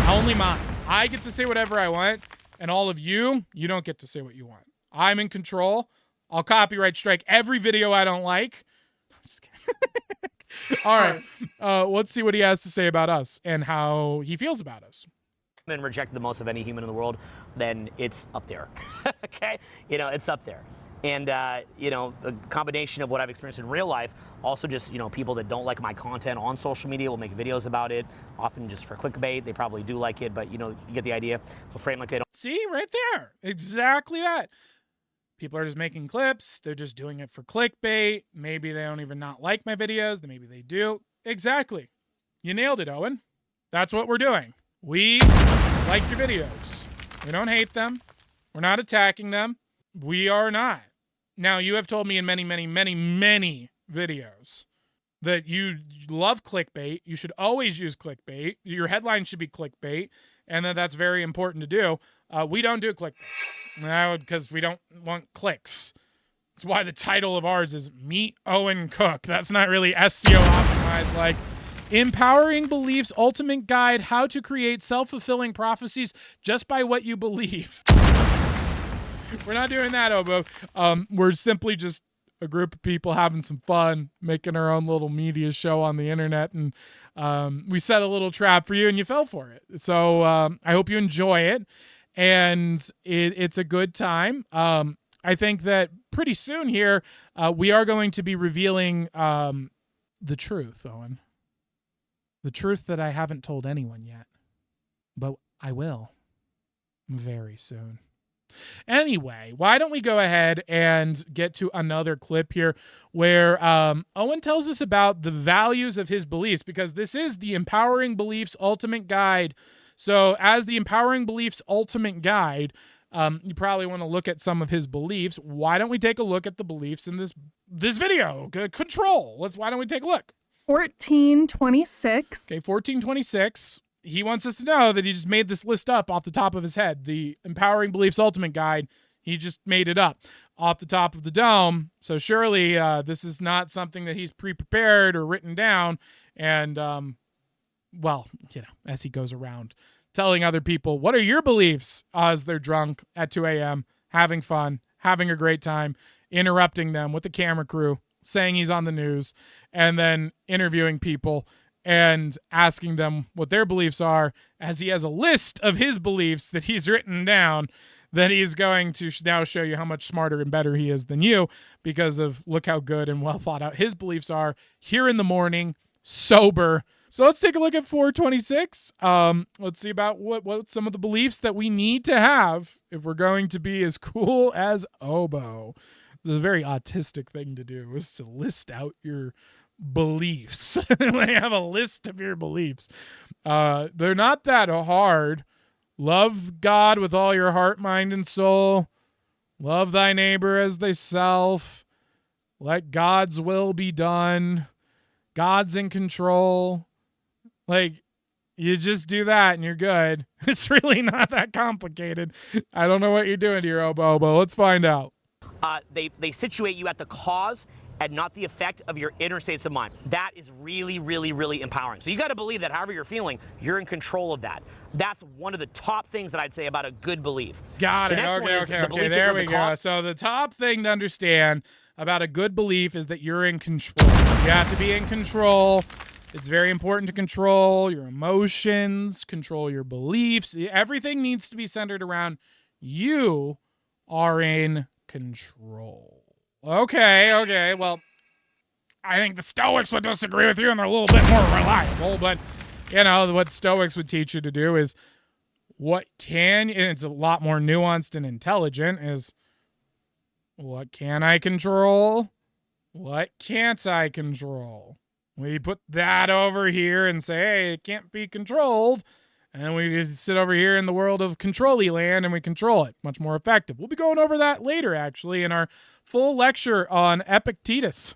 Only mine. I get to say whatever I want, and all of you don't get to say what you want. I'm in control. I'll copyright strike every video I don't like. I'm just kidding. All right. Let's see what he has to say about us and how he feels about us. And rejected the most of any human in the world, then it's up there. Okay? You know, it's up there. And, you know, the combination of what I've experienced in real life, also just, you know, people that don't like my content on social media will make videos about it, often just for clickbait. They probably do like it, but, you know, you get the idea. They'll frame like they don't. See, right there. Exactly that. People are just making clips. They're just doing it for clickbait. Maybe they don't even not like my videos. Maybe they do. Exactly. You nailed it, Owen. That's what we're doing. We like your videos. We don't hate them. We're not attacking them. We are not. Now, you have told me in many, many, many, many videos that you love clickbait. You should always use clickbait. Your headline should be clickbait, and that's very important to do. We don't do clickbait because we don't want clicks. That's why the title of ours is Meet Owen Cook. That's not really SEO optimized, like Empowering Beliefs Ultimate Guide, How to Create Self-Fulfilling Prophecies Just by What You Believe. We're not doing that, Obo. We're simply just a group of people having some fun, making our own little media show on the internet, and we set a little trap for you, and you fell for it. So I hope you enjoy it, and it's a good time. I think that pretty soon here, we are going to be revealing the truth, Owen. The truth that I haven't told anyone yet, but I will very soon. Anyway, why don't we go ahead and get to another clip here where Owen tells us about the values of his beliefs, because this is the Empowering Beliefs Ultimate Guide. So as the Empowering Beliefs Ultimate Guide, you probably want to look at some of his beliefs. Why don't we take a look at the beliefs in this video? Control. Why don't we take a look? 1426. Okay, 1426. He wants us to know that he just made this list up off the top of his head. The Empowering Beliefs Ultimate Guide, he just made it up off the top of the dome. So surely this is not something that he's pre-prepared or written down. And, well, you know, as he goes around telling other people, what are your beliefs as they're drunk at 2 a.m., having fun, having a great time, interrupting them with the camera crew, saying he's on the news, and then interviewing people and asking them what their beliefs are, as he has a list of his beliefs that he's written down that he's going to now show you how much smarter and better he is than you, because of look how good and well thought out his beliefs are here in the morning, sober. So let's take a look at 426. Let's see about what some of the beliefs that we need to have if we're going to be as cool as Obo. It's a very autistic thing to do, is to list out your beliefs. They have a list of your beliefs. They're not that hard. Love God with all your heart, mind, and soul. Love thy neighbor as thyself. Let God's will be done. God's in control. Like, you just do that and you're good. It's really not that complicated. I don't know what you're doing here, Obo. Let's find out. They situate you at the cause and not the effect of your inner states of mind. That is really, really, really empowering. So you got to believe that however you're feeling, you're in control of that. That's one of the top things that I'd say about a good belief. Got it. Okay. There we go. So the top thing to understand about a good belief is that you're in control. You have to be in control. It's very important to control your emotions, control your beliefs. Everything needs to be centered around you are in control. Okay. Well, I think the Stoics would disagree with you, and they're a little bit more reliable. But, what Stoics would teach you to do is and it's a lot more nuanced and intelligent, is what can I control? What can't I control? We put that over here and say, hey, it can't be controlled. And we just sit over here in the world of control-y land and we control it. Much more effective. We'll be going over that later, actually, in our full lecture on Epictetus.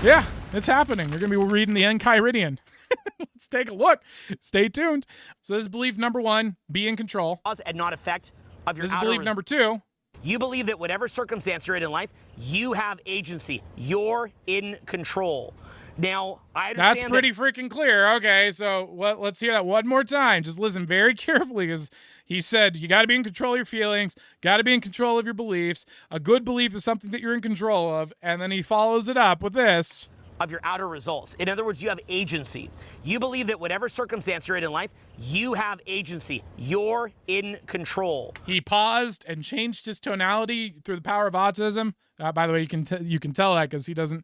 Yeah, it's happening. You're going to be reading the Enchiridion. Let's take a look. Stay tuned. So this is belief number 1, be in control. And not effect of your This is belief number 2. You believe that whatever circumstance you're in life, you have agency. You're in control. Now, I understand that's pretty freaking clear. Okay, so let's hear that one more time. Just listen very carefully, because he said you got to be in control of your feelings, got to be in control of your beliefs. A good belief is something that you're in control of, and then he follows it up with this. Of your outer results. In other words, you have agency. You believe that whatever circumstance you're in life, you have agency. You're in control. He paused and changed his tonality through the power of autism. By the way, you can tell that because he does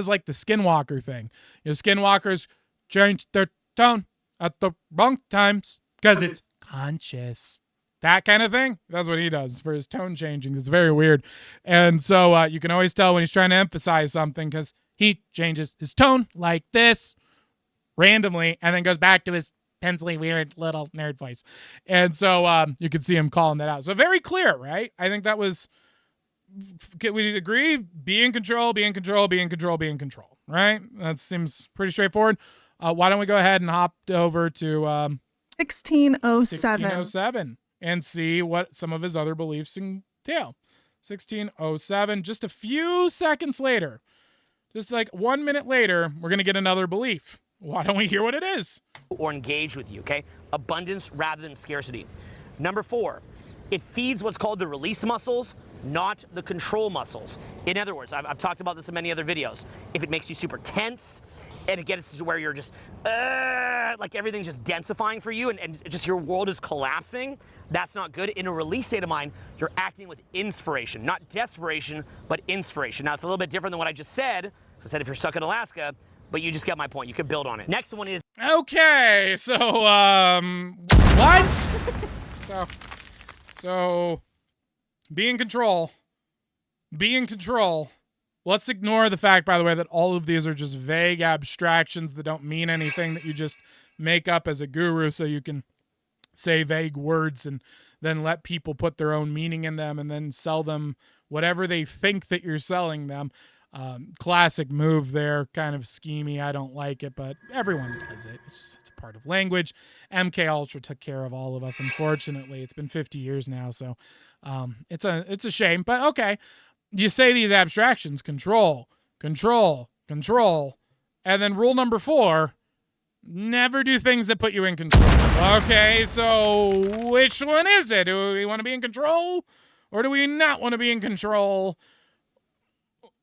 like the Skinwalker thing. Skinwalkers change their tone at the wrong times because it's conscious. That kind of thing. That's what he does for his tone changings. It's very weird. And so you can always tell when he's trying to emphasize something because he changes his tone like this randomly and then goes back to his pencily weird little nerd voice. And so you could see him calling that out. So very clear, right? I think that was, can we agree? Be in control, be in control, be in control, be in control, right? That seems pretty straightforward. Why don't we go ahead and hop over to 1607 and see what some of his other beliefs entail. 1607, just a few seconds later. Just like 1 minute later, we're going to get another belief. Why don't we hear what it is? Or engage with you, okay? Abundance rather than scarcity. Number 4, it feeds what's called the release muscles, not the control muscles. In other words, I've talked about this in many other videos. If it makes you super tense, and it gets to where you're just, like everything's just densifying for you and just your world is collapsing, that's not good. In a release state of mind, you're acting with inspiration, not desperation, but inspiration. Now, it's a little bit different than what I just said. I said if you're stuck in Alaska, but you just got my point. You can build on it. Next one is... Okay, so, what? so, be in control. Be in control. Let's ignore the fact, by the way, that all of these are just vague abstractions that don't mean anything, that you just make up as a guru so you can say vague words and then let people put their own meaning in them and then sell them whatever they think that you're selling them. Classic move there, kind of schemy. I don't like it, but everyone does it. It's a part of language. MK Ultra took care of all of us, unfortunately. It's been 50 years now, so it's a shame, but okay. You say these abstractions, control, control, control, and then rule number 4, never do things that put you in control. Okay, so which one is it? Do we want to be in control or do we not want to be in control?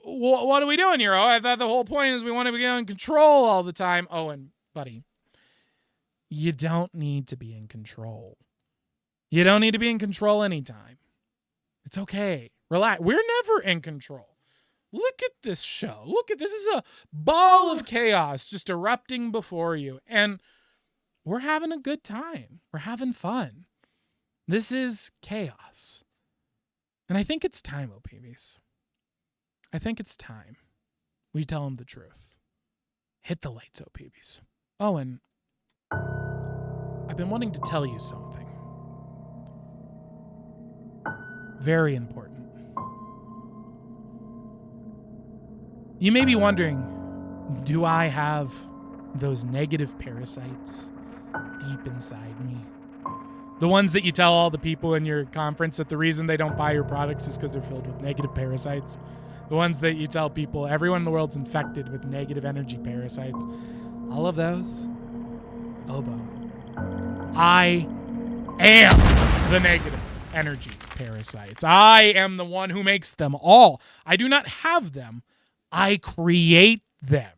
What are we doing here? Oh, I thought the whole point is we want to be in control all the time. Owen, buddy, you don't need to be in control. You don't need to be in control anytime. It's okay. Relax. We're never in control. Look at this show. This is a ball of chaos just erupting before you. And we're having a good time. We're having fun. This is chaos. And I think it's time, OPBs. I think it's time we tell them the truth. Hit the lights, OPBs. Owen, I've been wanting to tell you something. Very important. You may be wondering, do I have those negative parasites deep inside me? The ones that you tell all the people in your conference that the reason they don't buy your products is because they're filled with negative parasites. The ones that you tell people everyone in the world's infected with negative energy parasites. All of those, Obo, I am the negative energy parasites. I am the one who makes them all. I do not have them. I create them.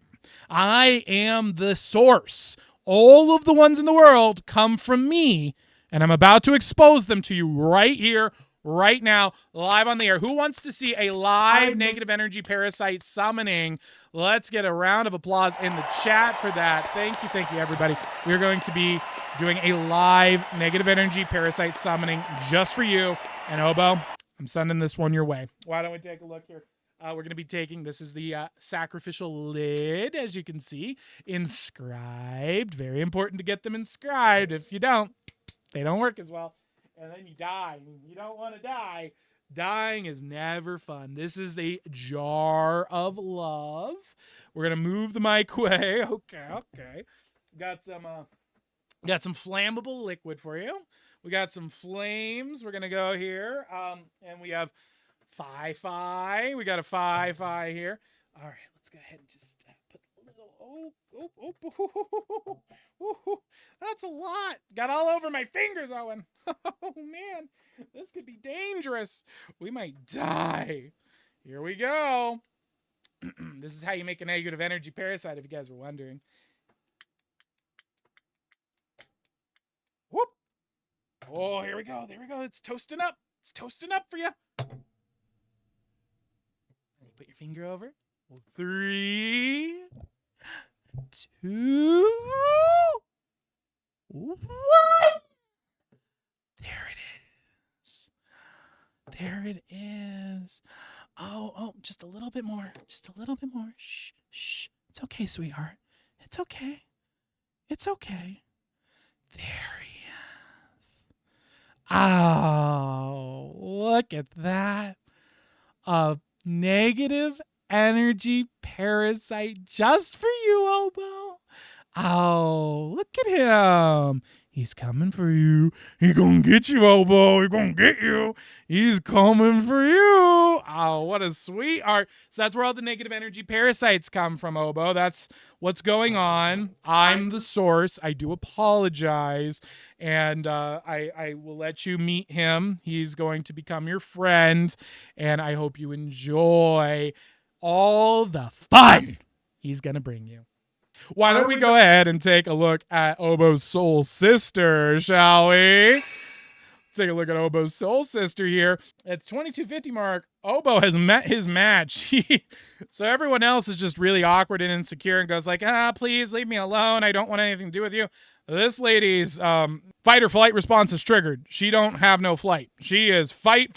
I am the source. All of the ones in the world come from me, And I'm about to expose them to you right here, right now, live on the air. Who wants to see a live negative energy parasite summoning? Let's get a round of applause in the chat for that. Thank you, everybody. We're going to be doing a live negative energy parasite summoning just for you. And Obo, I'm sending this one your way. Why don't we take a look here? We're going to be taking, this is the sacrificial lid, as you can see, inscribed. Very important to get them inscribed. If you don't, they don't work as well. And then you die. You don't want to die. Dying is never fun. This is the jar of love. We're going to move the mic away. Okay. Got some flammable liquid for you. We got some flames. We're going to go here. And we have Fi. We got a Fi here. All right, let's go ahead and just put a little, that's a lot. Got all over my fingers, Owen. Oh, man, this could be dangerous. We might die. Here we go. This is how you make a negative energy parasite, if you guys were wondering. Whoop. Oh, here we go. There we go. It's toasting up. It's toasting up for you. Put your finger over. 3, 2, 1. There it is. There it is. Oh, just a little bit more. Just a little bit more. Shh. It's okay, sweetheart. It's okay. It's okay. There he is. Oh, look at that. Negative energy parasite just for you, Obo. Oh, look at him. He's coming for you. He gonna get you, Obo. He gonna get you. He's coming for you. Oh, what a sweetheart. So that's where all the negative energy parasites come from, Obo. That's what's going on. I'm the source. I do apologize. And I will let you meet him. He's going to become your friend. And I hope you enjoy all the fun he's going to bring you. Why don't we go ahead and take a look at Obo's soul sister, shall we? Take a look at Obo's soul sister here. At the 2250 mark, Obo has met his match. So everyone else is just really awkward and insecure and goes like, please leave me alone. I don't want anything to do with you. This lady's fight or flight response is triggered. She don't have no flight. She is fight.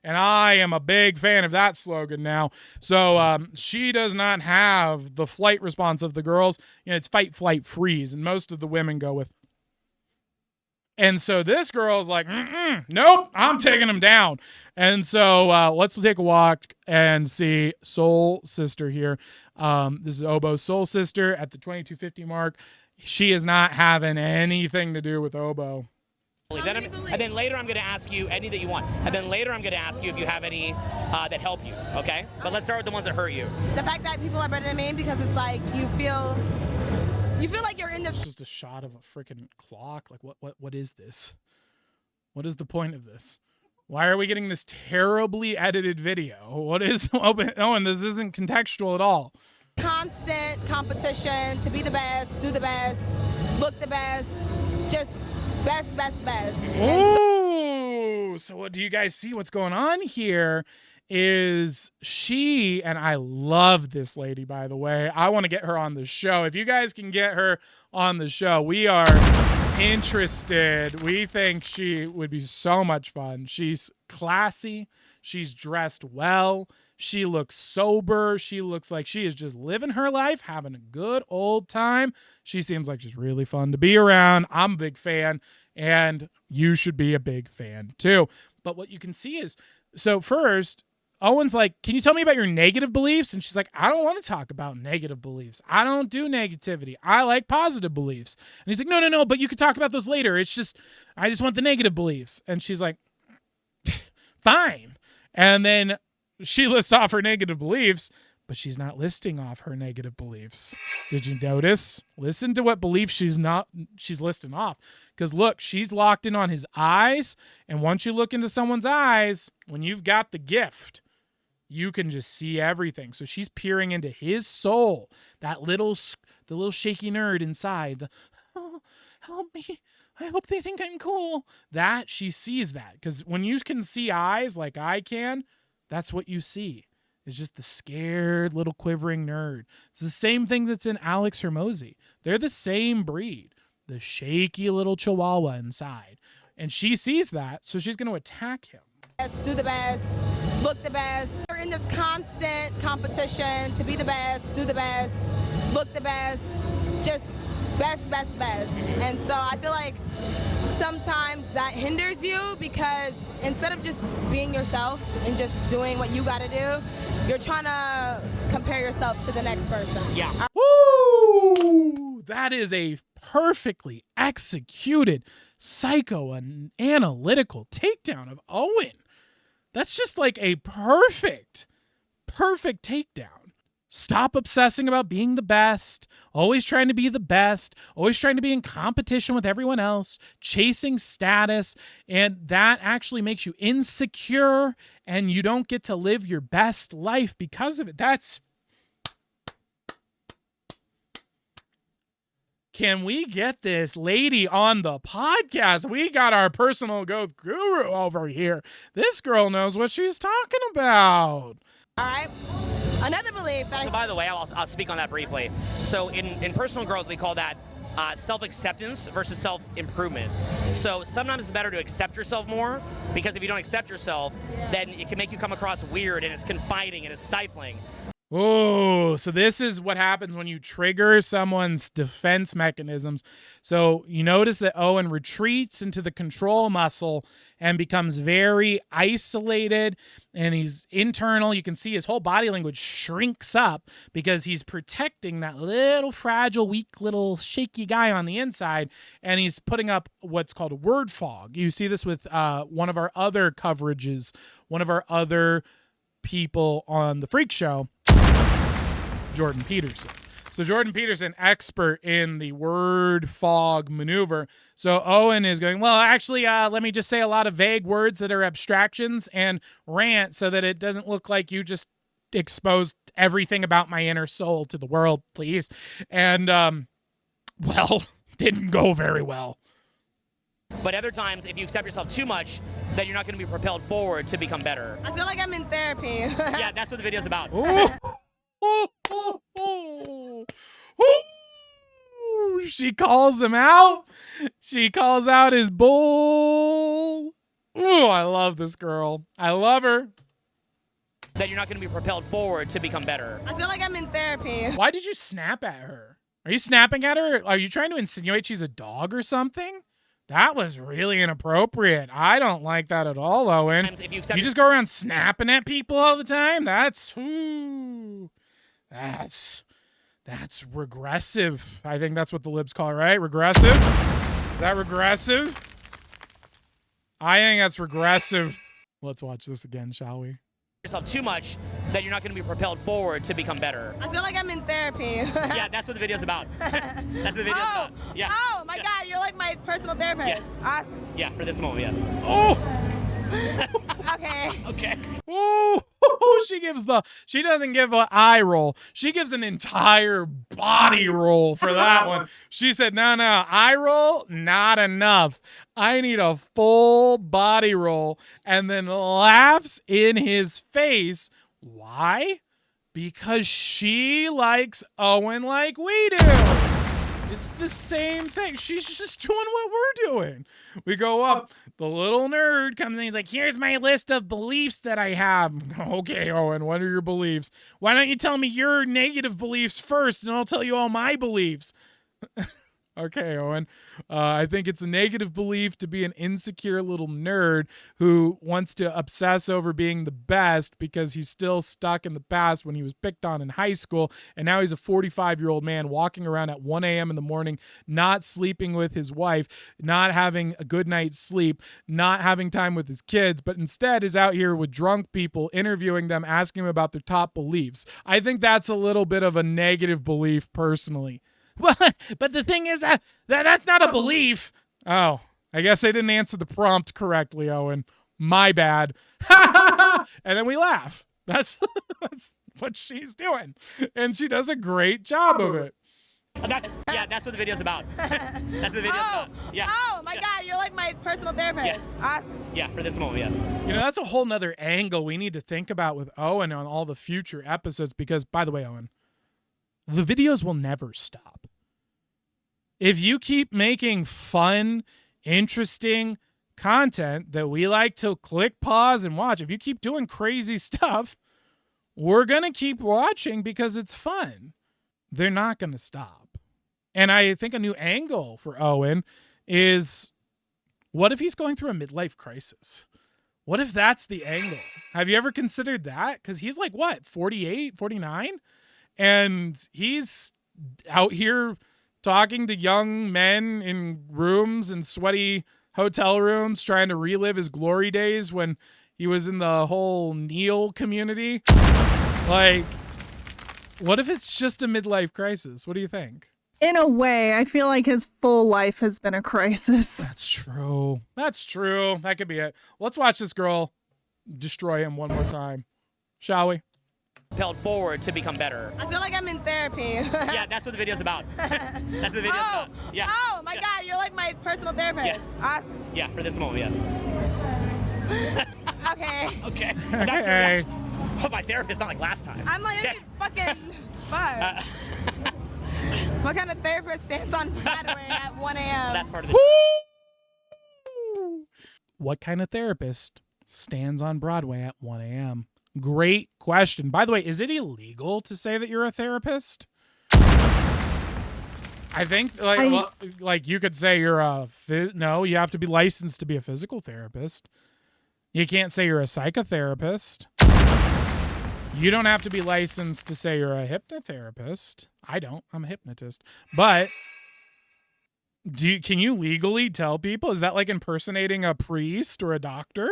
And I am a big fan of that slogan now. So she does not have the flight response of the girls. It's fight, flight, freeze. And most of the women go with. And so this girl is like, nope, I'm taking him down. And so let's take a walk and see Soul Sister here. This is Obo's Soul Sister at the 2250 mark. She is not having anything to do with Obo. And then later I'm going to ask you any that you want. And then later I'm going to ask you if you have any that help you, okay? But let's start with the ones that hurt you. The fact that people are better than me because it's like you feel like you're in this. It's just a shot of a freaking clock. Like what is this? What is the point of this? Why are we getting this terribly edited video? What is Owen, this isn't contextual at all. Constant competition to be the best, do the best, look the best, just best. Ooh, so what do you guys see? What's going on here is she, and I love this lady, by the way. I want to get her on the show. If you guys can get her on the show, we are interested. We think she would be so much fun. She's classy. She's dressed well. She looks sober. She looks like she is just living her life, having a good old time. She seems like she's really fun to be around. I'm a big fan, and you should be a big fan too. But what you can see is, so first, Owen's like, can you tell me about your negative beliefs? And she's like, I don't want to talk about negative beliefs. I don't do negativity. I like positive beliefs. And he's like, no, but you could talk about those later. I just want the negative beliefs. And she's like, fine. And then she lists off her negative beliefs, but she's not listing off her negative beliefs. Did you notice? Listen to what beliefs she's listing off. Because look, she's locked in on his eyes. And once you look into someone's eyes, when you've got the gift, you can just see everything. So she's peering into his soul, the little shaky nerd inside. Oh, help me. I hope they think I'm cool. That she sees that, because when you can see eyes like I can, that's what you see. It's just the scared little quivering nerd. It's the same thing that's in Alex Hermosi. They're the same breed, the shaky little chihuahua inside. And she sees that, so she's going to attack him. Do the best, look the best. We're in this constant competition to be the best, do the best, look the best, just best, best, best. And so I feel like sometimes that hinders you, because instead of just being yourself and just doing what you gotta do, you're trying to compare yourself to the next person. Yeah. Woo! That is a perfectly executed psychoanalytical takedown of Owen. That's just like a perfect takedown. Stop obsessing about being the best, always trying to be the best, always trying to be in competition with everyone else, chasing status, and that actually makes you insecure and you don't get to live your best life because of it. Can we get this lady on the podcast? We got our personal growth guru over here. This girl knows what she's talking about. All right. Another belief that So by the way, I'll speak on that briefly. So in personal growth, we call that self-acceptance versus self-improvement. So sometimes it's better to accept yourself more, because if you don't accept yourself, then it can make you come across weird, and it's confining and it's stifling. Oh, so this is what happens when you trigger someone's defense mechanisms. So you notice that Owen retreats into the control muscle and becomes very isolated, and he's internal. You can see his whole body language shrinks up because he's protecting that little fragile, weak, little shaky guy on the inside, and he's putting up what's called a word fog. You see this with one of our other coverages, one of our other people on the Freak Show, Jordan Peterson. So Jordan Peterson, expert in the word fog maneuver. So Owen is going, well, actually, let me just say a lot of vague words that are abstractions and rant so that it doesn't look like you just exposed everything about my inner soul to the world, please. And, well, didn't go very well. But other times, if you accept yourself too much, then you're not going to be propelled forward to become better. I feel like I'm in therapy. Yeah, that's what the video's about. She calls him out. She calls out his bull. Ooh, I love this girl. I love her. Then you're not going to be propelled forward to become better. I feel like I'm in therapy. Why did you snap at her? Are you snapping at her? Are you trying to insinuate she's a dog or something? That was really inappropriate. I don't like that at all, Owen. If you You accept just go around snapping at people all the time? That's regressive. I think that's what the libs call it, right? Regressive? Is that regressive? I think that's regressive. Let's watch this again, shall we? yourself too much, then you're not going to be propelled forward to become better. I feel like I'm in therapy. Yeah, that's what the video's about. That's what the video's about. Yeah. Oh my God, you're like my personal therapist. Yeah, for this moment, yes. Oh! Okay. Okay. Oh, she doesn't give an eye roll. She gives an entire body roll for that one. She said, no, eye roll, not enough. I need a full body roll, and then laughs in his face. Why? Because she likes Owen like we do. It's the same thing. She's just doing what we're doing. We go up. The little nerd comes in. He's like, here's my list of beliefs that I have. Okay, Owen, what are your beliefs? Why don't you tell me your negative beliefs first, and I'll tell you all my beliefs. Okay, Owen. I think it's a negative belief to be an insecure little nerd who wants to obsess over being the best because he's still stuck in the past when he was picked on in high school, and now he's a 45-year-old man walking around at 1 a.m. in the morning, not sleeping with his wife, not having a good night's sleep, not having time with his kids, but instead is out here with drunk people, interviewing them, asking them about their top beliefs. I think that's a little bit of a negative belief personally. Well, but the thing is, that's not a belief. Oh, I guess I didn't answer the prompt correctly, Owen. My bad. And then we laugh. That's what she's doing. And she does a great job of it. That's what the video's about. That's what the video's about. Yeah. Oh my God, you're like my personal therapist. Yeah, for this moment, yes. You know, that's a whole nother angle we need to think about with Owen on all the future episodes because, by the way, Owen, the videos will never stop. If you keep making fun, interesting content that we like to click pause and watch, if you keep doing crazy stuff, we're going to keep watching because it's fun. They're not going to stop. And I think a new angle for Owen is, what if he's going through a midlife crisis? What if that's the angle? Have you ever considered that? Because he's like, what, 48, 49? And he's out here talking to young men in rooms and sweaty hotel rooms, trying to relive his glory days when he was in the whole Neil community. Like, what if it's just a midlife crisis? What do you think? In a way, I feel like his full life has been a crisis. That's true. That's true. That could be it. Let's watch this girl destroy him one more time. Shall we? Propelled forward to become better. I feel like I'm in therapy. Yeah, that's what the video's about. That's what the video's about. Yeah. Oh my God, you're like my personal therapist. Yeah, for this moment, yes. Okay. Okay. Hey. Oh, my therapist, not like last time. I'm like, fucking fuck. What kind of therapist stands on Broadway at 1 a.m.? That's part of the... What kind of therapist stands on Broadway at 1 a.m.? Great question. By the way, is it illegal to say that you're a therapist? I think like you could say you're a no, you have to be licensed to be a physical therapist. You can't say you're a psychotherapist. You don't have to be licensed to say you're a hypnotherapist. I don't. I'm a hypnotist. But can you legally tell people? Is that like impersonating a priest or a doctor?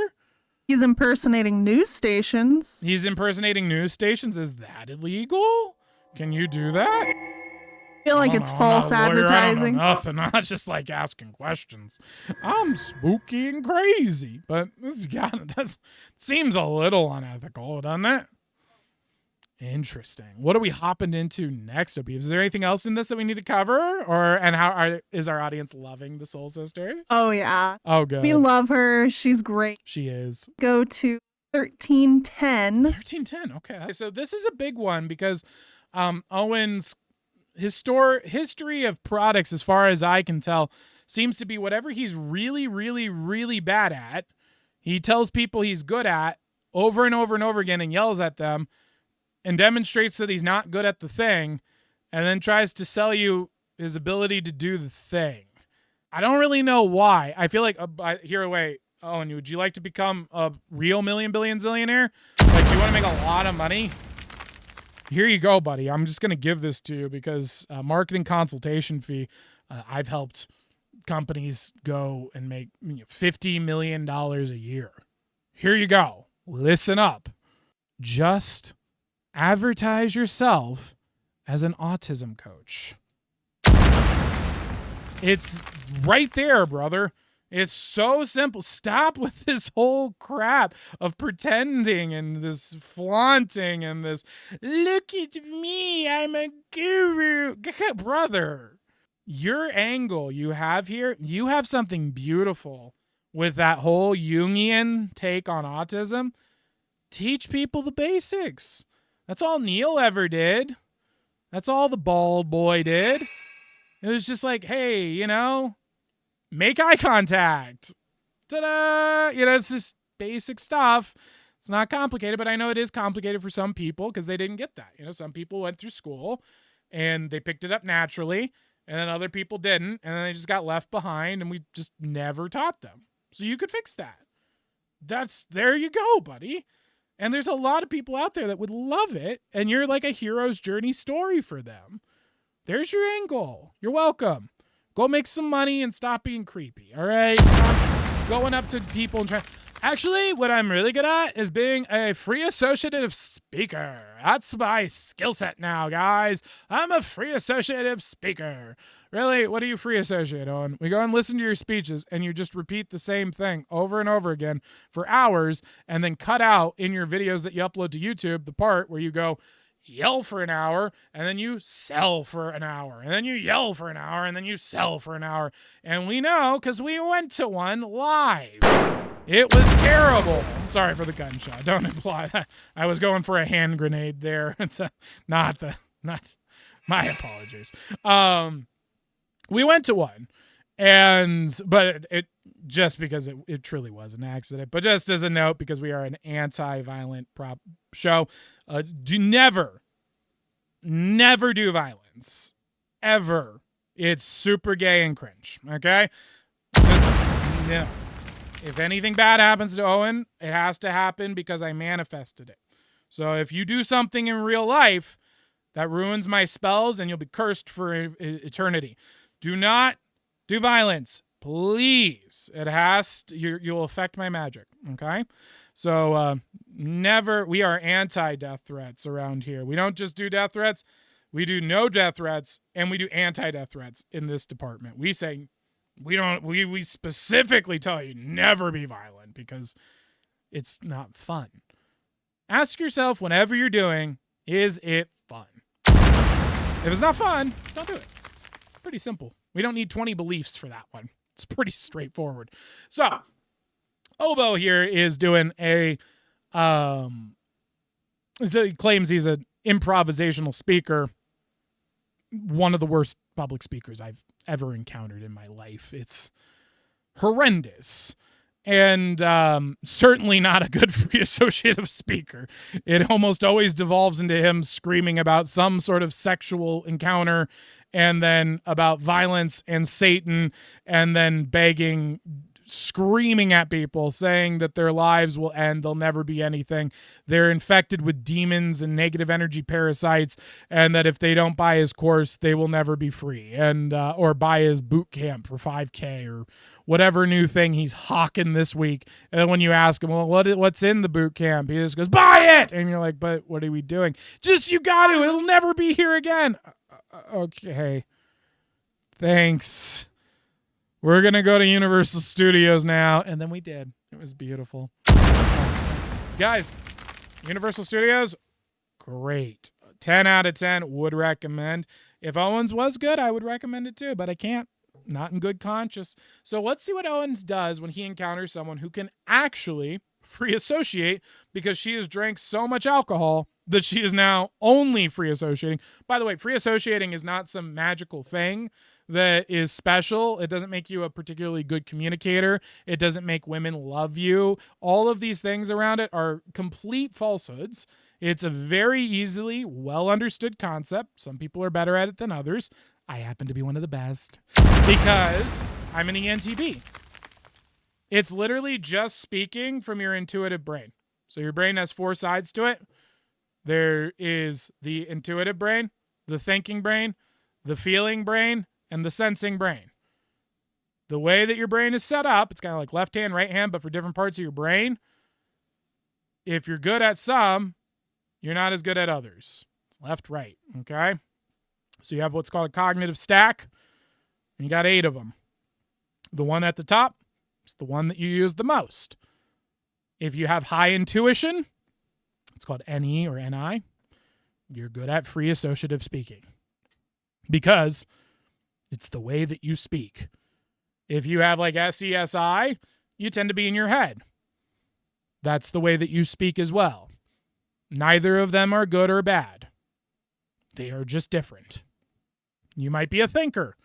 He's impersonating news stations. He's impersonating news stations. Is that illegal? Can you do that? I feel like it's false advertising. I don't know nothing. I'm just like asking questions. I'm spooky and crazy, but that seems a little unethical, doesn't it? Interesting. What are we hopping into next, Obi? Is there anything else in this that we need to cover, is our audience loving the Soul Sisters? Oh yeah. Oh good. We love her. She's great. She is. Go to 1310. 1310. Okay. So this is a big one because Owen's history of products, as far as I can tell, seems to be whatever he's really, really, really bad at, he tells people he's good at over and over and over again and yells at them and demonstrates that he's not good at the thing and then tries to sell you his ability to do the thing. I don't really know why. I feel like, Owen, would you like to become a real million, billion, zillionaire? Like, do you want to make a lot of money? Here you go, buddy. I'm just going to give this to you because marketing consultation fee, I've helped companies go and make $50 million a year. Here you go. Listen up. Just advertise yourself as an autism coach. It's right there, brother. It's so simple. Stop with this whole crap of pretending and this flaunting and this, look at me, I'm a guru. Brother, your angle you have here, you have something beautiful with that whole Jungian take on autism. Teach people the basics. That's all Neil ever did. That's all the bald boy did. It was just like, hey, make eye contact. Ta-da! It's just basic stuff. It's not complicated, but I know it is complicated for some people because they didn't get that. Some people went through school and they picked it up naturally, and then other people didn't, and then they just got left behind, and we just never taught them. So you could fix that. There you go, buddy. And there's a lot of people out there that would love it, and you're like a hero's journey story for them. There's your angle. You're welcome. Go make some money and stop being creepy, all right? Stop going up to people and trying. Actually, what I'm really good at is being a free associative speaker. That's my skill set now, guys. I'm a free associative speaker. Really, what do you free associate on? We go and listen to your speeches, and you just repeat the same thing over and over again for hours, and then cut out in your videos that you upload to YouTube the part where you go, yell for an hour, and then you sell for an hour, and then you yell for an hour, and then you sell for an hour. And we know because we went to one live. It was terrible. Sorry for the gunshot. Don't imply that. I was going for a hand grenade there. It's not my apologies. We went to one, but it just because it truly was an accident. But just as a note, because we are an anti-violent prop show, do never do violence ever. It's super gay and cringe. Okay, just no. If anything bad happens to Owen, it has to happen because I manifested it. So if you do something in real life that ruins my spells, and you'll be cursed for eternity. Do not do violence, please. It has to, you'll affect my magic, okay? So never, we are anti-death threats around here. We don't just do death threats, we do no death threats, and we do anti-death threats in this department. We say, we specifically tell you never be violent because it's not fun. Ask yourself whenever you're doing, is it fun? If it's not fun, don't do it. It's pretty simple. We don't need 20 beliefs for that one. It's pretty straightforward. So, Obo here is doing a, so he claims he's an improvisational speaker. One of the worst public speakers I've ever encountered in my life. It's horrendous. And certainly not a good free associative speaker. It almost always devolves into him screaming about some sort of sexual encounter, and then about violence and Satan, and then begging, screaming at people, saying that their lives will end, they'll never be anything, they're infected with demons and negative energy parasites, and that if they don't buy his course, they will never be free, and or buy his boot camp for 5K or whatever new thing he's hawking this week. And then when you ask him, well, what's in the boot camp, he just goes, buy it, and you're like, but what are we doing? Just, you got to, it'll never be here again. Okay, thanks. We're going to go to Universal Studios now. And then we did. It was beautiful. Guys, Universal Studios, great. 10 out of 10, would recommend. If Owens was good, I would recommend it too, but I can't. Not in good conscience. So let's see what Owens does when he encounters someone who can actually free associate, because she has drank so much alcohol that she is now only free associating. By the way, free associating is not some magical thing that is special. It doesn't make you a particularly good communicator. It doesn't make women love you. All of these things around it are complete falsehoods. It's a very easily well understood concept. Some people are better at it than others. I happen to be one of the best because I'm an ENTP. It's literally just speaking from your intuitive brain. So your brain has 4 sides to it. There is the intuitive brain, the thinking brain, the feeling brain, and the sensing brain. The way that your brain is set up, it's kind of like left hand, right hand, but for different parts of your brain. If you're good at some, you're not as good at others. It's left, right, okay? So you have what's called a cognitive stack, and you got 8 of them. The one at the top is the one that you use the most. If you have high intuition, it's called NE or NI, you're good at free associative speaking because it's the way that you speak. If you have like SESI, you tend to be in your head. That's the way that you speak as well. Neither of them are good or bad. They are just different. You might be a thinker,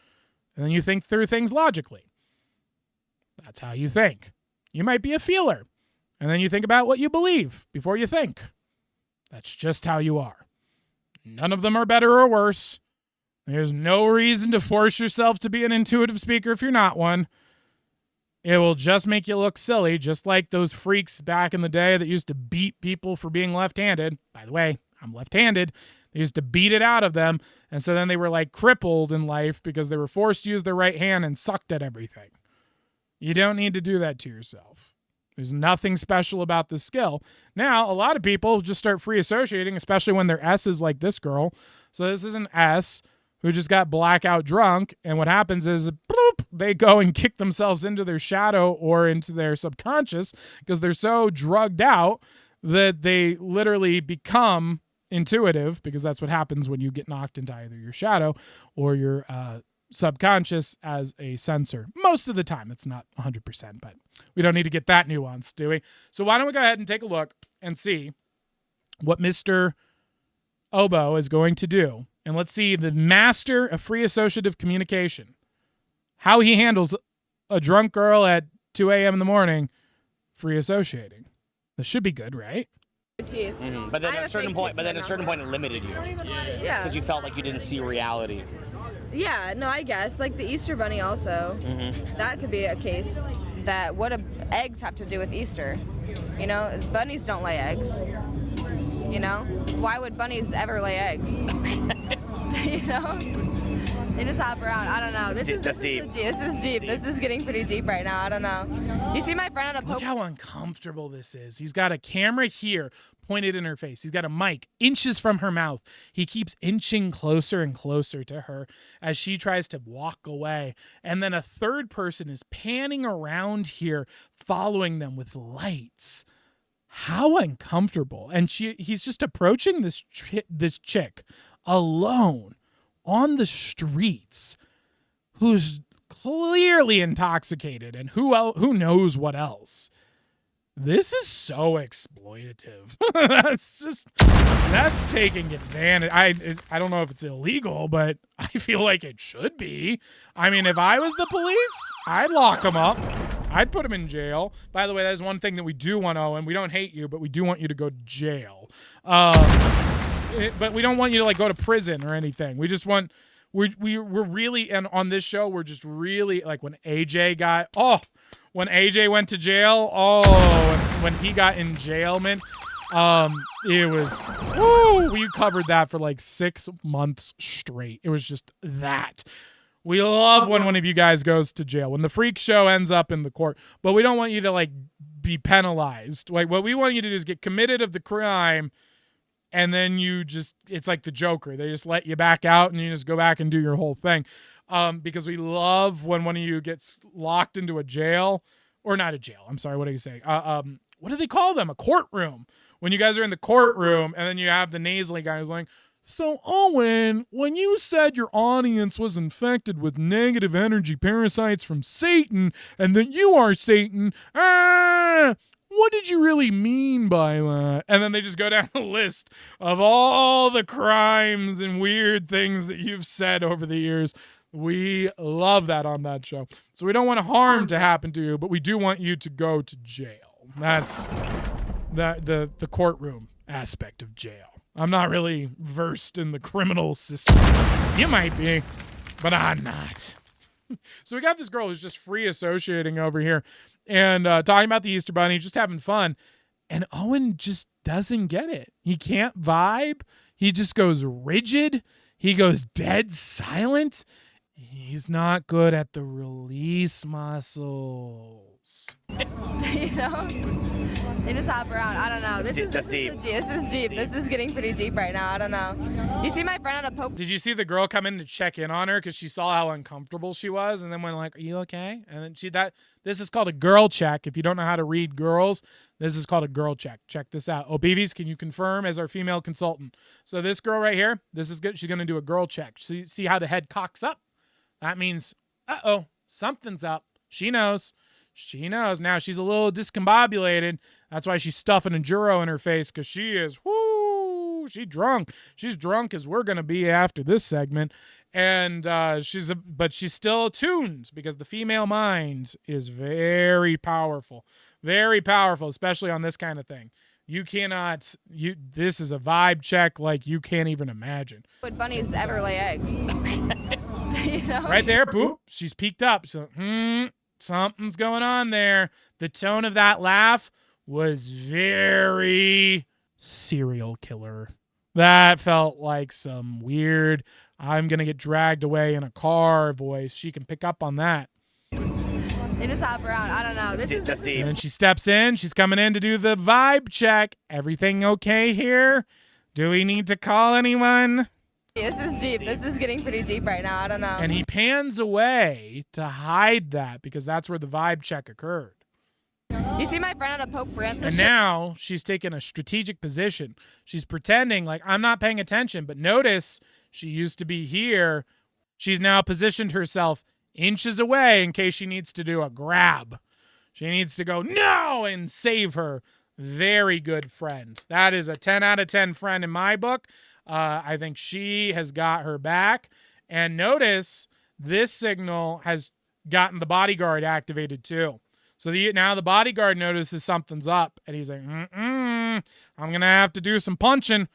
and then you think through things logically. That's how you think. You might be a feeler, and then you think about what you believe before you think. That's just how you are. None of them are better or worse. There's no reason to force yourself to be an intuitive speaker if you're not one. It will just make you look silly, just like those freaks back in the day that used to beat people for being left-handed. By the way, I'm left-handed. They used to beat it out of them, and so then they were like crippled in life because they were forced to use their right hand and sucked at everything. You don't need to do that to yourself. There's nothing special about this skill. Now, a lot of people just start free associating, especially when they're S's like this girl. So this is an S who just got blackout drunk, and what happens is bloop, they go and kick themselves into their shadow or into their subconscious because they're so drugged out that they literally become intuitive, because that's what happens when you get knocked into either your shadow or your subconscious as a sensor. Most of the time, it's not 100%, but we don't need to get that nuanced, do we? So why don't we go ahead and take a look and see what Mr. Obo is going to do. And let's see the master of free associative communication, how he handles a drunk girl at 2 a.m. in the morning free associating. This should be good, right? Teeth. Mm-hmm. But then at a certain point, it limited you. Yeah. Because you felt like you didn't see reality. Yeah, no, I guess. Like the Easter Bunny also. Mm-hmm. That could be a case that what do eggs have to do with Easter? You know, bunnies don't lay eggs. You know? Why would bunnies ever lay eggs? You know? They just hop around. I don't know. This is deep. This is getting pretty deep right now. I don't know. You see my friend on a Look how uncomfortable this is. He's got a camera here pointed in her face. He's got a mic inches from her mouth. He keeps inching closer and closer to her as she tries to walk away. And then a third person is panning around here, following them with lights. How uncomfortable. And he's just approaching this chick alone on the streets, who's clearly intoxicated, and who knows what else. This is so exploitative. that's taking advantage. I don't know if it's illegal, but I feel like it should be. I mean, if I was the police, I'd lock him up. I'd put him in jail. By the way, that is one thing that we do want, Owen. We don't hate you, but we do want you to go to jail. But we don't want you to like go to prison or anything. We just want we're really, and on this show we're just really like when AJ went to jail. When he got in jail, man, it was we covered that for like 6 months straight. It was just that. We love when one of you guys goes to jail, when the freak show ends up in the court, but we don't want you to like be penalized. Like what we want you to do is get committed of the crime. And then it's like the Joker. They just let you back out and you just go back and do your whole thing. Because we love when one of you gets locked into a jail, or not a jail. I'm sorry. What do you say? What do they call them? A courtroom. When you guys are in the courtroom and then you have the nasally guy who's like, so Owen, when you said your audience was infected with negative energy parasites from Satan and that you are Satan, what did you really mean by that? And then they just go down the list of all the crimes and weird things that you've said over the years. We love that on that show. So we don't want harm to happen to you, but we do want you to go to jail. That's the courtroom aspect of jail. I'm not really versed in the criminal system. You might be, but I'm not. So we got this girl who's just free associating over here. And talking about the Easter Bunny, just having fun. And Owen just doesn't get it. He can't vibe. He just goes rigid. He goes dead silent. He's not good at the release muscles. You know? They just hop around. I don't know. This is deep. This is getting pretty deep right now. I don't know. You see my friend on a poke. Did you see the girl come in to check in on her because she saw how uncomfortable she was, and then went like, "Are you okay?" And then this is called a girl check. If you don't know how to read girls, this is called a girl check. Check this out. Oh, BBs, can you confirm as our female consultant? So this girl right here, this is good. She's gonna do a girl check. See how the head cocks up? That means, something's up. She knows. She knows. Now she's a little discombobulated. That's why she's stuffing a Juro in her face, because she is, she's drunk. She's drunk as we're going to be after this segment. And but she's still attuned, because the female mind is very powerful, especially on this kind of thing. This is a vibe check like you can't even imagine. Would bunnies ever lay eggs? You know? Right there, boop. She's peeked up. So, something's going on there. The tone of that laugh was very serial killer. That felt like some weird, I'm going to get dragged away in a car voice. She can pick up on that. They just hop around. I don't know. That's deep. And then she steps in. She's coming in to do the vibe check. Everything okay here? Do we need to call anyone? This is deep. This is getting pretty deep right now. I don't know. And he pans away to hide that, because that's where the vibe check occurred. You see my friend at a Pope Francis And show? now she's taken a strategic position. She's pretending like I'm not paying attention, but notice she used to be here. She's now positioned herself inches away in case she needs to do a grab. She needs to go, no, and save her. Very good friend. That is a 10 out of 10 friend in my book. I think she has got her back. And notice this signal has gotten the bodyguard activated too. So now the bodyguard notices something's up, and he's like, I'm going to have to do some punching.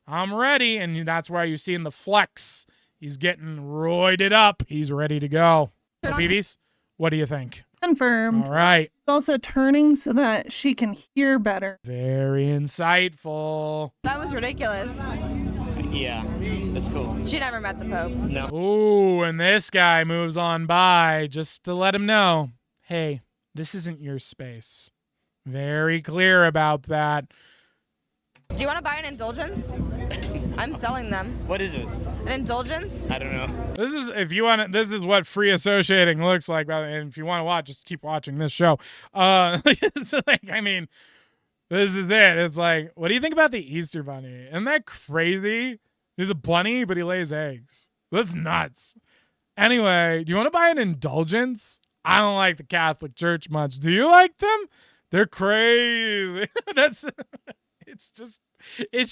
I'm ready. And that's why you're seeing the flex. He's getting roided up. He's ready to go. BBs, what do you think? Confirmed. All right. Also turning so that she can hear better. Very insightful. That was ridiculous. Yeah, that's cool. She never met the Pope. No. Ooh, and this guy moves on by just to let him know, hey, this isn't your space. Very clear about that. Do you want to buy an indulgence? I'm selling them. What is it? An indulgence? I don't know. This is this is what free associating looks like. And if you want to watch, just keep watching this show. So I mean, this is it. It's like, what do you think about the Easter Bunny? Isn't that crazy? He's a bunny, but he lays eggs. That's nuts. Anyway, do you want to buy an indulgence? I don't like the Catholic Church much. Do you like them? They're crazy. It's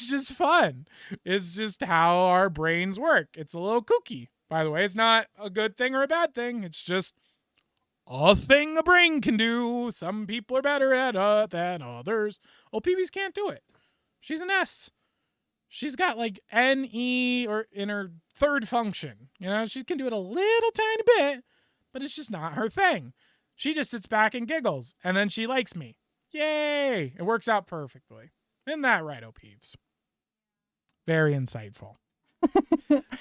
just fun. It's just how our brains work. It's a little kooky. By the way, it's not a good thing or a bad thing. It's just a thing a brain can do. Some people are better at it than others. Oh, PBs can't do it. She's an S. She's got like NE or in her third function. You know, she can do it a little tiny bit, but it's just not her thing. She just sits back and giggles, and then she likes me. Yay! It works out perfectly. Isn't that right, O'Peeves? Very insightful.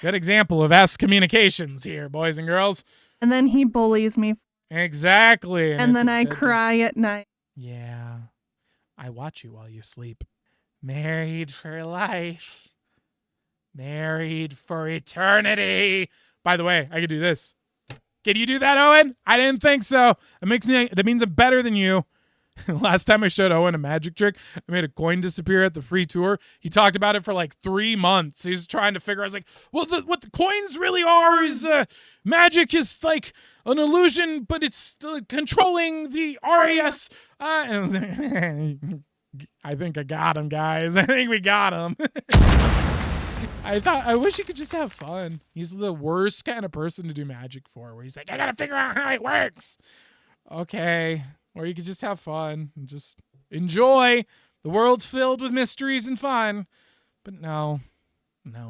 Good example of S communications here, boys and girls. And then he bullies me. Exactly. And then I cry at night. Yeah. I watch you while you sleep. Married for life. Married for eternity. By the way, I could do this. Can you do that, Owen? I didn't think so. That means I'm better than you. Last time I showed Owen a magic trick, I made a coin disappear at the free tour. He talked about it for like 3 months. He's trying to figure out, I was like, well, what the coins really are is magic is like an illusion, but it's controlling the RAS. And I was like, I think I got him, guys. I think we got him. I wish he could just have fun. He's the worst kind of person to do magic for, where he's like, I got to figure out how it works. Okay. Or you could just have fun and just enjoy. The world's filled with mysteries and fun. But no,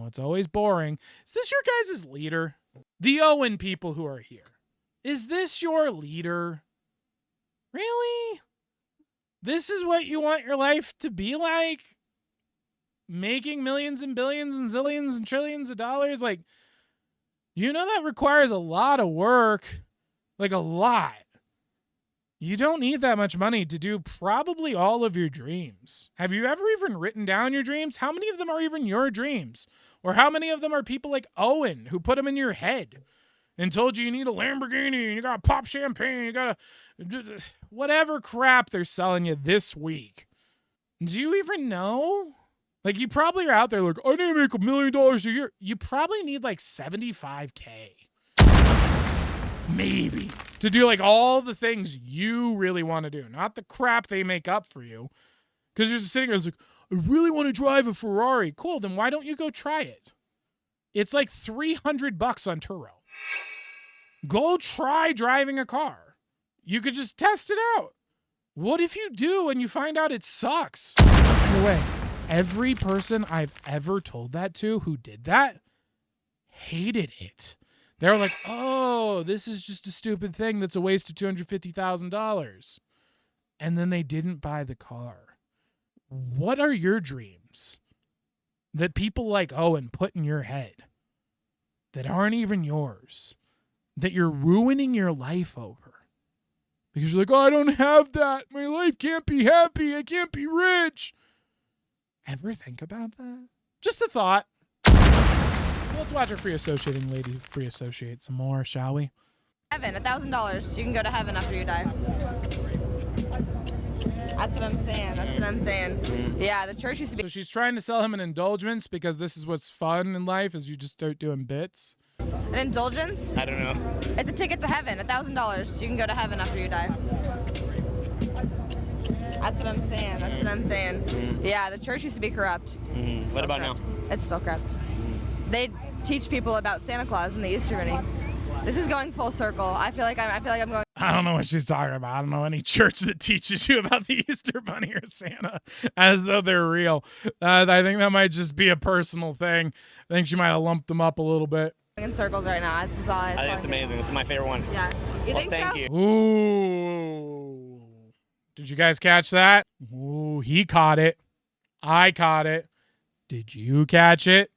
it's always boring. Is this your guys' leader? The Owen people who are here. Is this your leader? Really? This is what you want your life to be like? Making millions and billions and zillions and trillions of dollars? Like, you know that requires a lot of work. Like, a lot. You don't need that much money to do probably all of your dreams. Have you ever even written down your dreams? How many of them are even your dreams? Or how many of them are people like Owen who put them in your head and told you need a Lamborghini and you got to pop champagne, you got to whatever crap they're selling you this week. Do you even know? Like, you probably are out there like, I need to make $1 million a year. You probably need like $75K. Maybe. To do like all the things you really want to do, not the crap they make up for you. Because you're just sitting there like, I really want to drive a Ferrari. Cool, then why don't you go try it? It's like $300 on Turo. Go try driving a car. You could just test it out. What if you do and you find out it sucks? By the way, every person I've ever told that to who did that hated it. They were like, oh, this is just a stupid thing that's a waste of $250,000. And then they didn't buy the car. What are your dreams that people like Owen put in your head that aren't even yours, that you're ruining your life over? Because you're like, oh, I don't have that. My life can't be happy. I can't be rich. Ever think about that? Just a thought. So let's watch our free associating lady free associate some more, shall we? Heaven, $1,000. You can go to heaven after you die. That's what I'm saying. That's what I'm saying. Yeah, the church used to be So she's trying to sell him an indulgence because this is what's fun in life is you just start doing bits. an indulgence. I don't know. It's a ticket to heaven, $1,000. You can go to heaven after you die. That's what I'm saying. That's what I'm saying. Yeah, the church used to be corrupt. It's What still about corrupt. now? It's still corrupt. They teach people about Santa Claus and the Easter Bunny. This is going full circle. I feel like I'm going. I don't know what she's talking about. I don't know any church that teaches you about the Easter Bunny or Santa as though they're real. I think that might just be a personal thing. I think she might have lumped them up a little bit. In circles right now. This is all. I think it's amazing. This is my favorite one. Yeah. You think Thank so? you. Ooh. Did you guys catch that? Ooh, he caught it. I caught it. Did you catch it?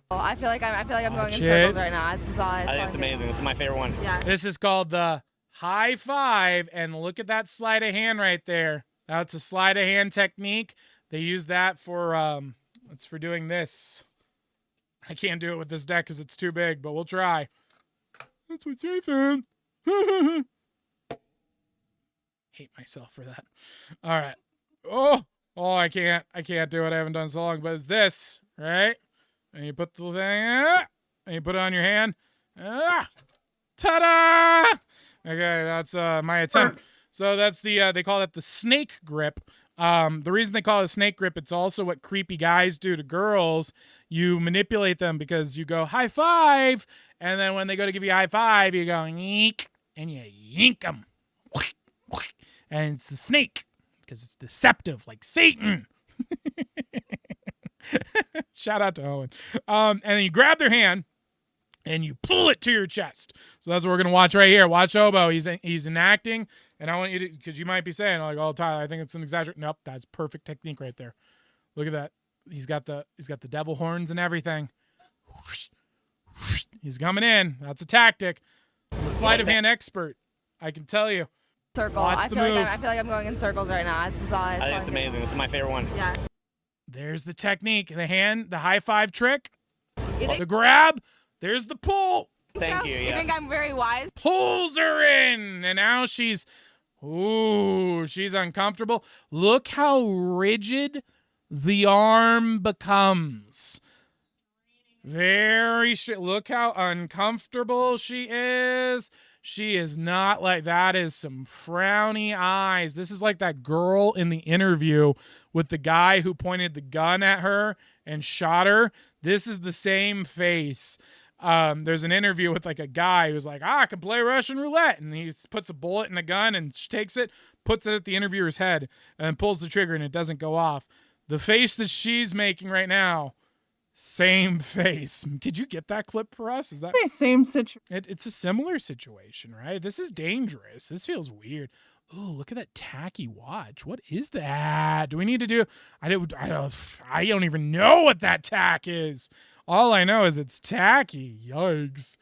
I feel like I'm going Watch in it. circles right now. This is all. I think it's amazing. This is my favorite one. Yeah. This is called the high five, and look at that sleight of hand right there. That's a sleight of hand technique. They use that for it's for doing this. I can't do it with this deck because it's too big, but we'll try. That's what Nathan. Hate myself for that. All right. Oh, I can't do it. I haven't done so long, but it's this, right? And you put the thing, and you put it on your hand. Ta-da! Okay, that's my attempt. So that's the they call that the snake grip. The reason they call it a snake grip, it's also what creepy guys do to girls. You manipulate them because you go high five, and then when they go to give you a high five, you go yeek, and you yank them. And it's the snake because it's deceptive, like Satan. Shout out to Owen. And then you grab their hand and you pull it to your chest. So that's what we're gonna watch right here. Watch Obo. He's enacting, and I want you to, because you might be saying like, "Oh, Tyler, I think it's an exaggeration." Nope, that's perfect technique right there. Look at that. He's got the devil horns and everything. He's coming in. That's a tactic. I'm a sleight of hand expert. I can tell you. Circle. Watch I the feel move. like I'm going in circles right now. This is all. I think it's amazing. This is my favorite one. Yeah. There's the technique. The high five trick. You think The grab. There's the pull. Thank so? you. You Yes. think I'm very wise? Pulls her in, and now she's uncomfortable. Look how rigid the arm becomes. Look how uncomfortable she is. She is not like that. Is some frowny eyes. This is like that girl in the interview with the guy who pointed the gun at her and shot her. This is the same face. There's an interview with like a guy who's like, I can play Russian roulette. And he puts a bullet in a gun and takes it, puts it at the interviewer's head, and pulls the trigger and it doesn't go off. The face that she's making right now, same face. Could you get that clip for us? Is that Same situation. it's a similar situation, right? This is dangerous. This feels weird. Oh, look at that tacky watch. What is that? Do we need to do? I don't even know what that tack is. All I know is it's tacky. Yikes.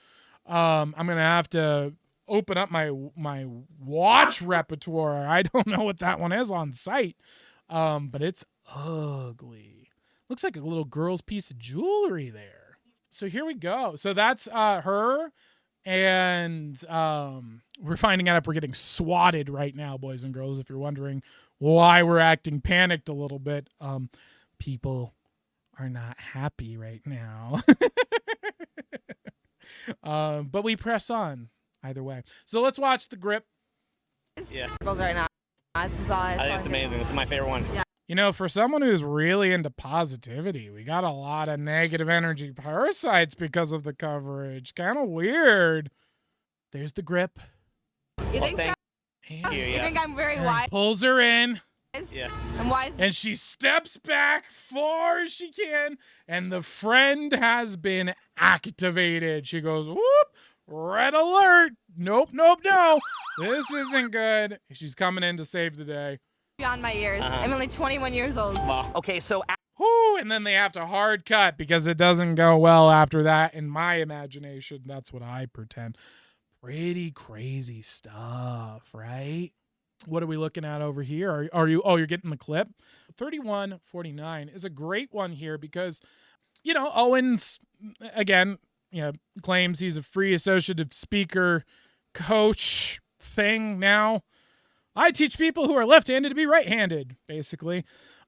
I'm gonna have to open up my watch repertoire. I don't know what that one is on site. But it's ugly. Looks like a little girl's piece of jewelry there. So here we go. So that's her. And we're finding out if we're getting swatted right now, boys and girls, if you're wondering why we're acting panicked a little bit. People are not happy right now. But we press on either way. So let's watch the grip. Yeah. Circles right now. This is all. I think it's amazing. This is my favorite one. Yeah. You know, for someone who's really into positivity, we got a lot of negative energy parasites because of the coverage. Kind of weird. There's the grip. You think so? And you, You yes. think I'm very and wise? pulls her in. Yeah. I'm wise. And she steps back far as she can. And the friend has been activated. She goes, whoop, red alert. Nope, no. This isn't good. She's coming in to save the day. Beyond my years. I'm only 21 years old. Okay, so Whoo, and then they have to hard cut because it doesn't go well after that. In my imagination, that's what I pretend. Pretty crazy stuff, right? What are we looking at over here? You're getting the clip? 3149 is a great one here because, you know, Owen's, again, claims he's a free associative speaker coach thing now. I teach people who are left-handed to be right-handed, basically.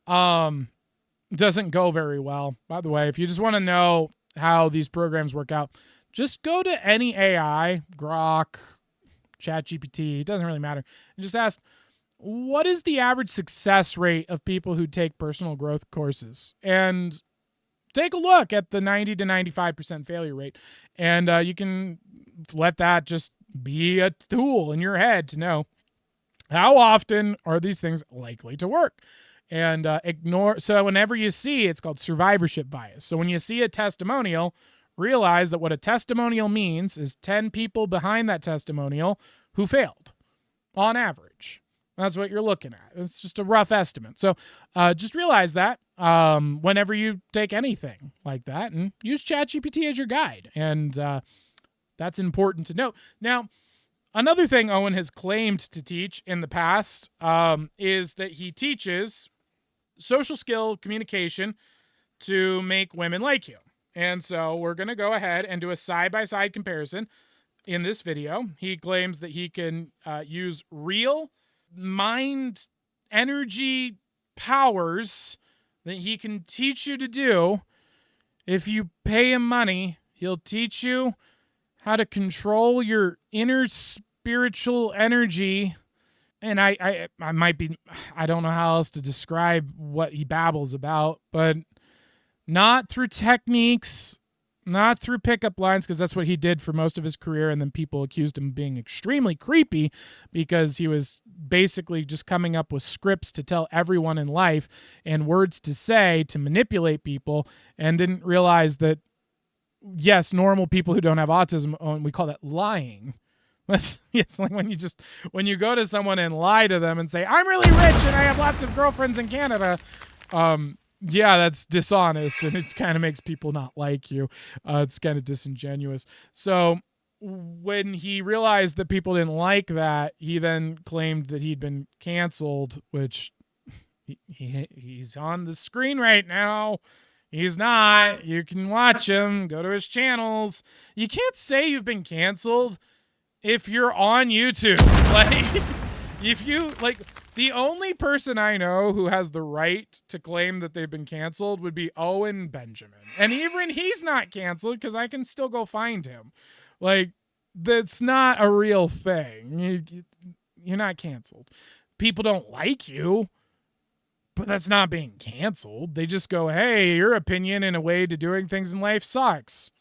Doesn't go very well. By the way, if you just want to know how these programs work out, just go to any AI, Grok, ChatGPT, it doesn't really matter, and just ask, what is the average success rate of people who take personal growth courses? And take a look at the 90 to 95% failure rate. And you can let that just be a tool in your head to know how often are these things likely to work. And so whenever you see, it's called survivorship bias. So when you see a testimonial, realize that what a testimonial means is 10 people behind that testimonial who failed on average. That's what you're looking at. It's just a rough estimate. So just realize that whenever you take anything like that, and use ChatGPT as your guide. And that's important to note. Now, another thing Owen has claimed to teach in the past is that he teaches social skill communication to make women like you. And so we're going to go ahead and do a side-by-side comparison in this video. He claims that he can use real mind energy powers that he can teach you to do. If you pay him money, he'll teach you how to control your inner spiritual energy. And I don't know how else to describe what he babbles about, but not through techniques, not through pickup lines, because that's what he did for most of his career. And then people accused him of being extremely creepy because he was basically just coming up with scripts to tell everyone in life and words to say to manipulate people, and didn't realize that, yes, normal people who don't have autism, we call that lying. It's like when you go to someone and lie to them and say, I'm really rich and I have lots of girlfriends in Canada. Yeah, that's dishonest, and it kind of makes people not like you. It's kind of disingenuous. So when he realized that people didn't like that, he then claimed that he'd been canceled, which he's on the screen right now. He's not. You can watch him. Go to his channels. You can't say you've been canceled if you're on YouTube. Like, if you, like, the only person I know who has the right to claim that they've been canceled would be Owen Benjamin. And even he's not canceled because I can still go find him. Like, that's not a real thing. You're not canceled. People don't like you, but that's not being canceled. They just go, hey, your opinion and a way to doing things in life sucks.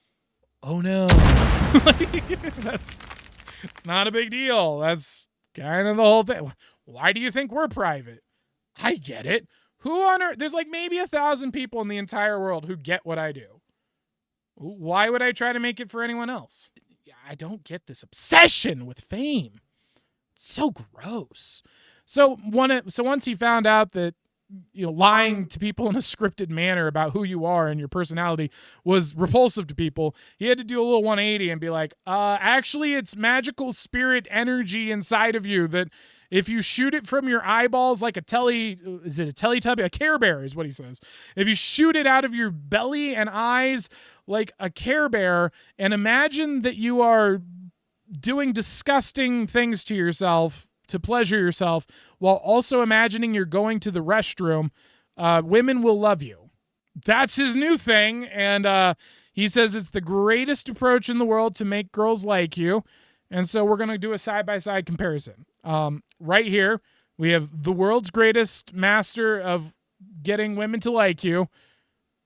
Oh, no. It's not a big deal. That's kind of the whole thing. Why do you think we're private? I get it. Who on earth? There's like maybe 1,000 people in the entire world who get what I do. Why would I try to make it for anyone else? I don't get this obsession with fame. It's so gross. So once he found out that, you know, lying to people in a scripted manner about who you are and your personality was repulsive to people, he had to do a little 180 and be like, actually, it's magical spirit energy inside of you that if you shoot it from your eyeballs like a Teletubby? A Care Bear is what he says. If you shoot it out of your belly and eyes like a Care Bear, and imagine that you are doing disgusting things to yourself to pleasure yourself while also imagining you're going to the restroom, women will love you. That's his new thing. And he says it's the greatest approach in the world to make girls like you. And so we're going to do a side-by-side comparison. Right here, we have the world's greatest master of getting women to like you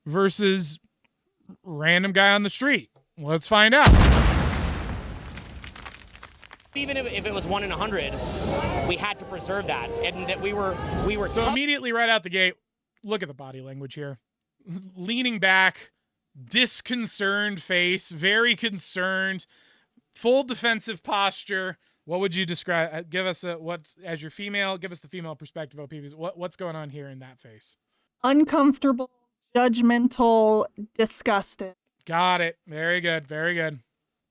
versus random guy on the street. Let's find out. Even if it was 1 in 100, we had to preserve that, and that we were. So immediately right out the gate, look at the body language here, leaning back, disconcerted face, very concerned, full defensive posture. What would you describe? Give us give us the female perspective, OPVs. What's going on here in that face? Uncomfortable, judgmental, disgusted. Got it. Very good. Very good.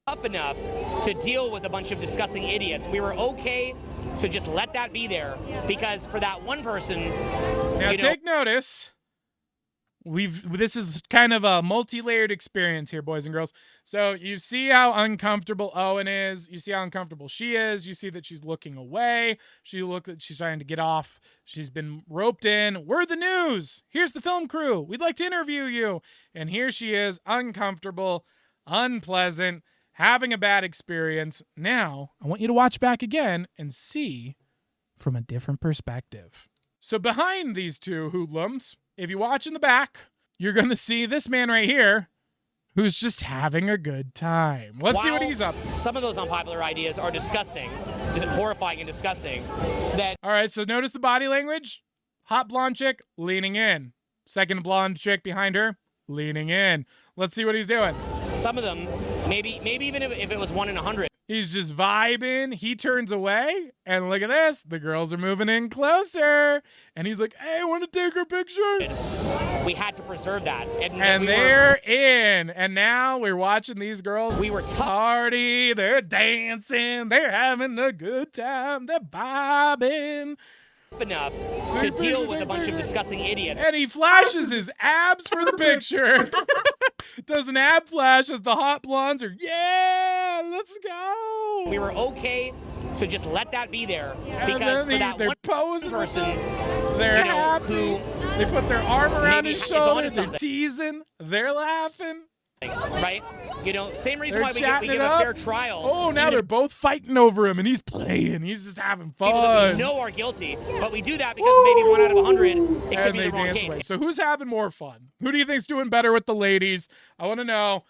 Tough enough to deal with a bunch of disgusting idiots. We were okay to just let that be there, because for that one person. Now take notice. This is kind of a multi-layered experience here, boys and girls. So you see how uncomfortable Owen is. You see how uncomfortable she is. You see that she's looking away. She's trying to get off. She's been roped in. We're the news. Here's the film crew. We'd like to interview you. And here she is, uncomfortable, unpleasant, having a bad experience. Now, I want you to watch back again and see from a different perspective. So behind these two hoodlums, if you watch in the back, you're going to see this man right here who's just having a good time. Let's see what he's up to. Some of those unpopular ideas are disgusting, horrifying and disgusting. All right, so notice the body language. Hot blonde chick leaning in. Second blonde chick behind her leaning in. Let's see what he's doing. Some of them, maybe even if it was 1 in 100. He's just vibing. He turns away, and look at this. The girls are moving in closer. And he's like, hey, I want to take her picture. We had to preserve that. And they're in. And now we're watching these girls party. They're dancing. They're having a good time. They're vibing. Enough to deal with a bunch of disgusting idiots. And he flashes his abs for the picture. Does an ab flash as the hot blondes are, yeah, let's go. We were okay to just let that be there And because then for that they're one posing person, they're happy. who They put their arm around maybe his is shoulder. onto They're something. teasing. They're laughing. right? Same reason They're why we chatting give it a up. fair trial. Oh, now even they're if both fighting over him, and he's playing. He's just having people that fun. we know are guilty, but we do that because maybe 1 out of 100, it could And be they the wrong dance case. away. So who's having more fun? Who do you think's doing better with the ladies? I want to know.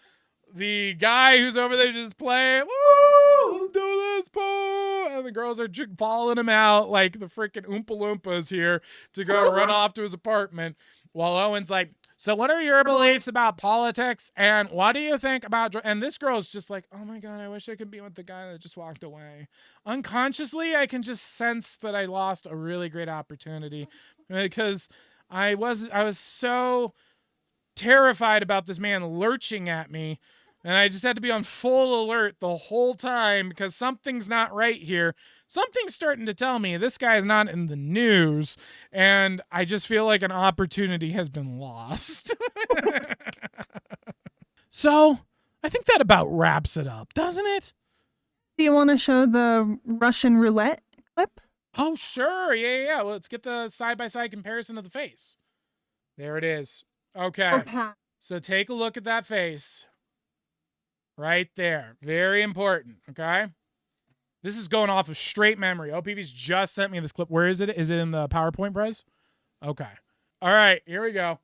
The guy who's over there just playing, woo, let's do this, boo. And the girls are following him out like the freaking Oompa Loompas here to go run off to his apartment. While Owen's like, so what are your beliefs about politics? And what do you think about... And this girl's just like, oh my God, I wish I could be with the guy that just walked away. Unconsciously, I can just sense that I lost a really great opportunity because I was so terrified about this man lurching at me. And I just had to be on full alert the whole time because something's not right here. Something's starting to tell me this guy's not in the news. And I just feel like an opportunity has been lost. So I think that about wraps it up, doesn't it? Do you want to show the Russian roulette clip? Oh, sure. Yeah. Well, let's get the side-by-side comparison of the face. There it is. Okay. So take a look at that face. Right there. Very important, okay? This is going off of straight memory. OPV's just sent me this clip. Where is it? Is it in the PowerPoint, Brez? Okay. All right, here we go.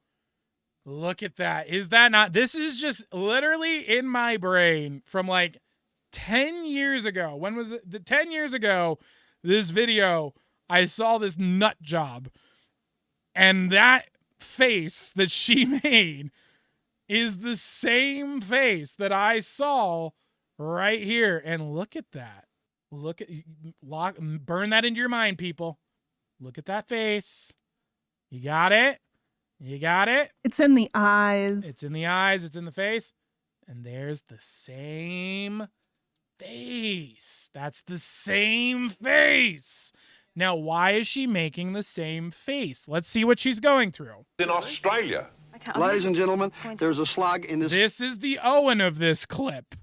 Look at that. Is that not... This is just literally in my brain from like 10 years ago. When was it? 10 years ago, this video, I saw this nut job. And that face that she made is the same face that I saw right here. And look at that. Burn that into your mind, people. Look at that face. You got it? You got it? It's in the eyes. It's in the eyes. It's in the face. And there's the same face. That's the same face. Now, why is she making the same face? Let's see what she's going through. In Australia. Ladies and gentlemen, there's a slug in this. This is the Owen of this clip.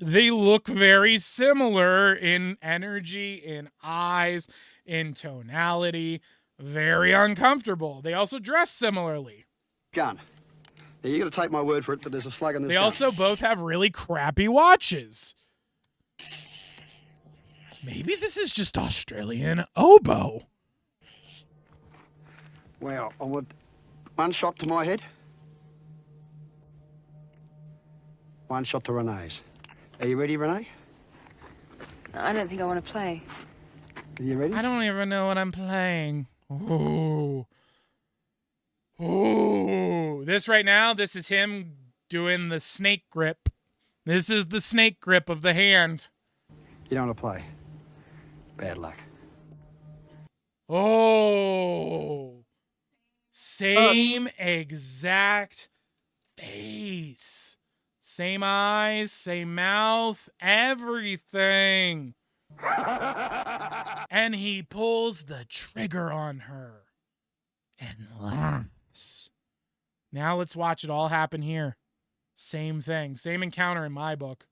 They look very similar in energy, in eyes, in tonality. Very uncomfortable. They also dress similarly. Gun. Now, you got to take my word for it that there's a slug in this. They gun. also both have really crappy watches. Maybe this is just Australian oboe. Well, I want one shot to my head. One shot to Renee's. Are you ready, Renee? I don't think I want to play. Are you ready? I don't even know what I'm playing. Ooh. Ooh. This right now, this is him doing the snake grip. This is the snake grip of the hand. You don't want to play. Bad luck. Oh. Same exact face. Same eyes, same mouth, everything. And he pulls the trigger on her and laughs. Now let's watch it all happen here. Same thing. Same encounter in my book.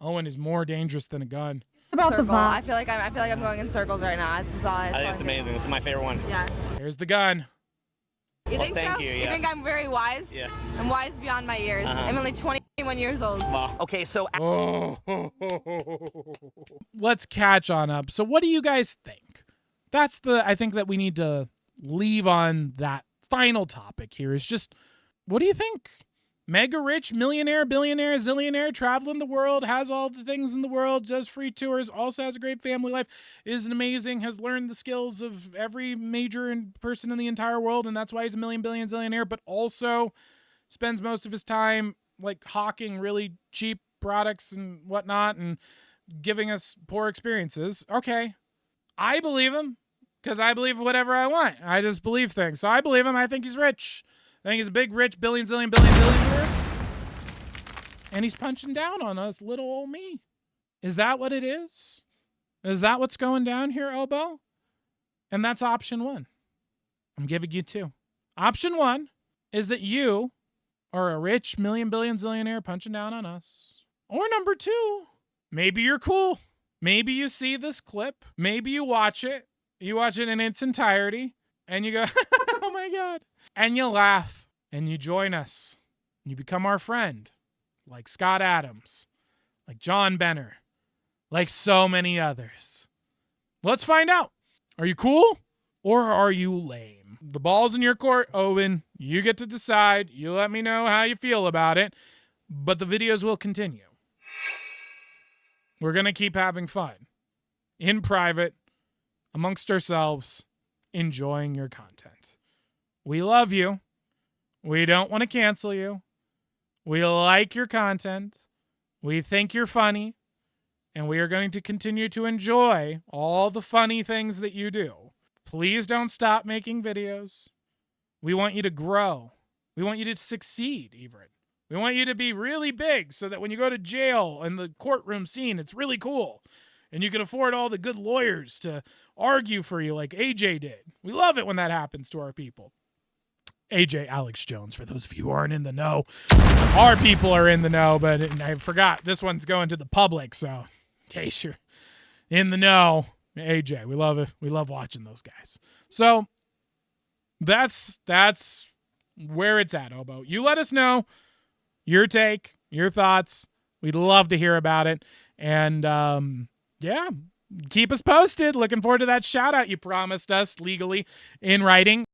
Owen is more dangerous than a gun. About the Circle. vibe. I feel like I'm going in circles right now. This is all. I think it's amazing. This is my favorite one. Yeah. There's the gun. You think thank so? you, You yes. think I'm very wise? Yeah. I'm wise beyond my years. I'm only 21 years old. Wow. Okay, so Oh. Let's catch on up. So what do you guys think? I think that we need to leave on that final topic here is just, what do you think? Mega rich, millionaire, billionaire, zillionaire, traveling the world, has all the things in the world, does free tours, also has a great family life, is amazing, has learned the skills of every major person in the entire world, and that's why he's a million, billion, zillionaire, but also spends most of his time like hawking really cheap products and whatnot and giving us poor experiences. Okay. I believe him because I believe whatever I want. I just believe things. So I believe him. I think he's rich. I think he's a big, rich, billion, zillion, billionaire. And he's punching down on us, little old me. Is that what it is? Is that what's going down here, Obo? And that's option one. I'm giving you two. Option one is that you are a rich, million, billion, zillionaire punching down on us. Or number two, maybe you're cool. Maybe you see this clip. Maybe you watch it. You watch it in its entirety. And you go, oh my God. And you laugh. And you join us. You become our friend. Like Scott Adams. Like John Benner. Like so many others. Let's find out. Are you cool? Or are you lame? The ball's in your court, Owen. You get to decide. You let me know how you feel about it. But the videos will continue. We're going to keep having fun. In private. Amongst ourselves. Enjoying your content. We love you. We don't want to cancel you. We like your content. We think you're funny. And we are going to continue to enjoy all the funny things that you do. Please don't stop making videos. We want you to grow. We want you to succeed, even. We want you to be really big so that when you go to jail and the courtroom scene, it's really cool. And you can afford all the good lawyers to argue for you like AJ did. We love it when that happens to our people. AJ, Alex Jones, for those of you who aren't in the know. Our people are in the know, but I forgot this one's going to the public, so in case you're in the know, AJ, we love it. We love watching those guys. So that's where it's at, Obo. You let us know your take, your thoughts. We'd love to hear about it. And yeah, keep us posted. Looking forward to that shout out you promised us legally in writing.